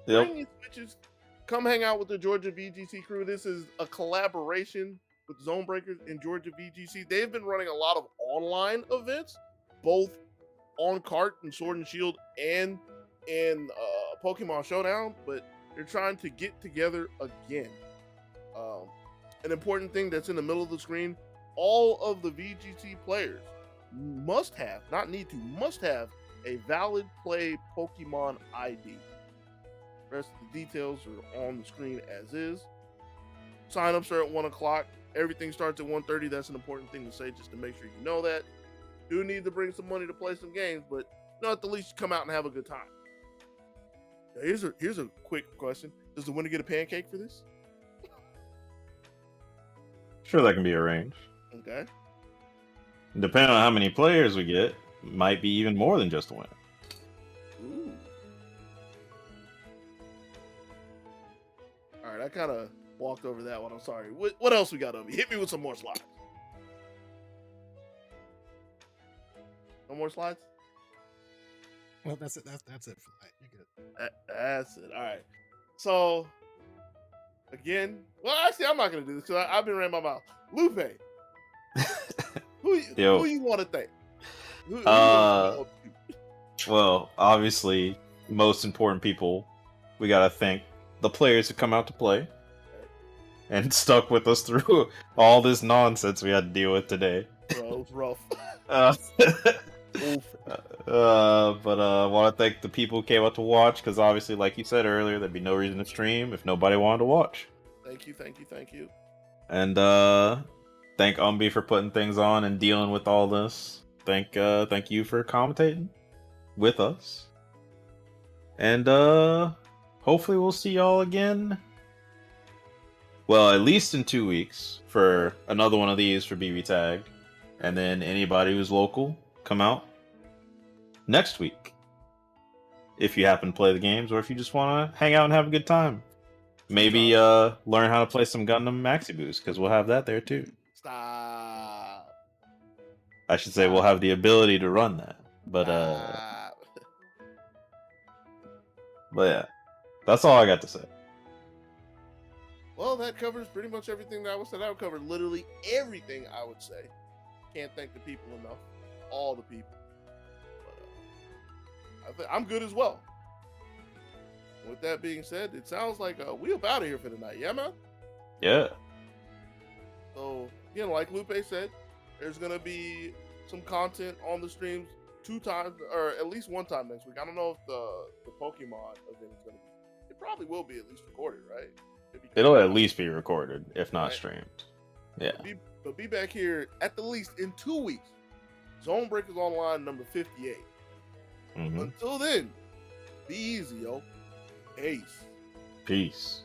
Yep. Bring your Switches. Come hang out with the Georgia VGC crew. This is a collaboration with Zonebreakers and Georgia VGC. They've been running a lot of online events, both on Kart and Sword and Shield and in Pokemon Showdown, but they're trying to get together again. An important thing that's in the middle of the screen, all of the VGC players must have a valid play Pokemon ID. The rest of the details are on the screen as is. Sign-ups are at 1 o'clock. Everything starts at 1:30. That's an important thing to say just to make sure you know that. Do need to bring some money to play some games, but at the least come out and have a good time. Now, here's a quick question. Does the winner get a pancake for this? Sure, that can be arranged. Okay. Depending on how many players we get, might be even more than just a winner. Ooh. All right, I kind of walked over that one. I'm sorry. What else we got over? Hit me with some more slides. No more slides? Well, that's it. That's it for that. You're good. That's it. All right. So, again, well, actually, I'm not going to do this because I've been running my mouth. Lupe, who you want to thank? Who Well, obviously, most important people, we got to thank the players who come out to play and stuck with us through all this nonsense we had to deal with today. Bro, it was rough. Oof. But I want to thank the people who came out to watch, because obviously, like you said earlier, there'd be no reason to stream if nobody wanted to watch. Thank you, thank you, thank you. And thank Umbi for putting things on and dealing with all this. Thank you for commentating with us. And hopefully we'll see y'all again. Well, at least in 2 weeks for another one of these for BB Tagged. And then anybody who's local, come out next week. If you happen to play the games, or if you just want to hang out and have a good time. Maybe learn how to play some Gundam Maxi Boost, because we'll have that there too. Stop. I should say we'll have the ability to run that. But Stop. but yeah. That's all I got to say. Well, that covers pretty much everything that I would say. That would cover literally everything I would say. Can't thank the people enough. All the people. But, I'm good as well. With that being said, it sounds like we up out of here for the night. Yeah, man? Yeah. So, again, like Lupe said, there's going to be some content on the streams 2 times, or at least 1 time next week. I don't know if the Pokemon event is going to be. It probably will be at least recorded, right? It'll at least be recorded, if not right. streamed. Yeah. But be back here at the least in 2 weeks. Zonebreakers Online number 58. Mm-hmm. Until then, be easy, yo. Peace. Peace.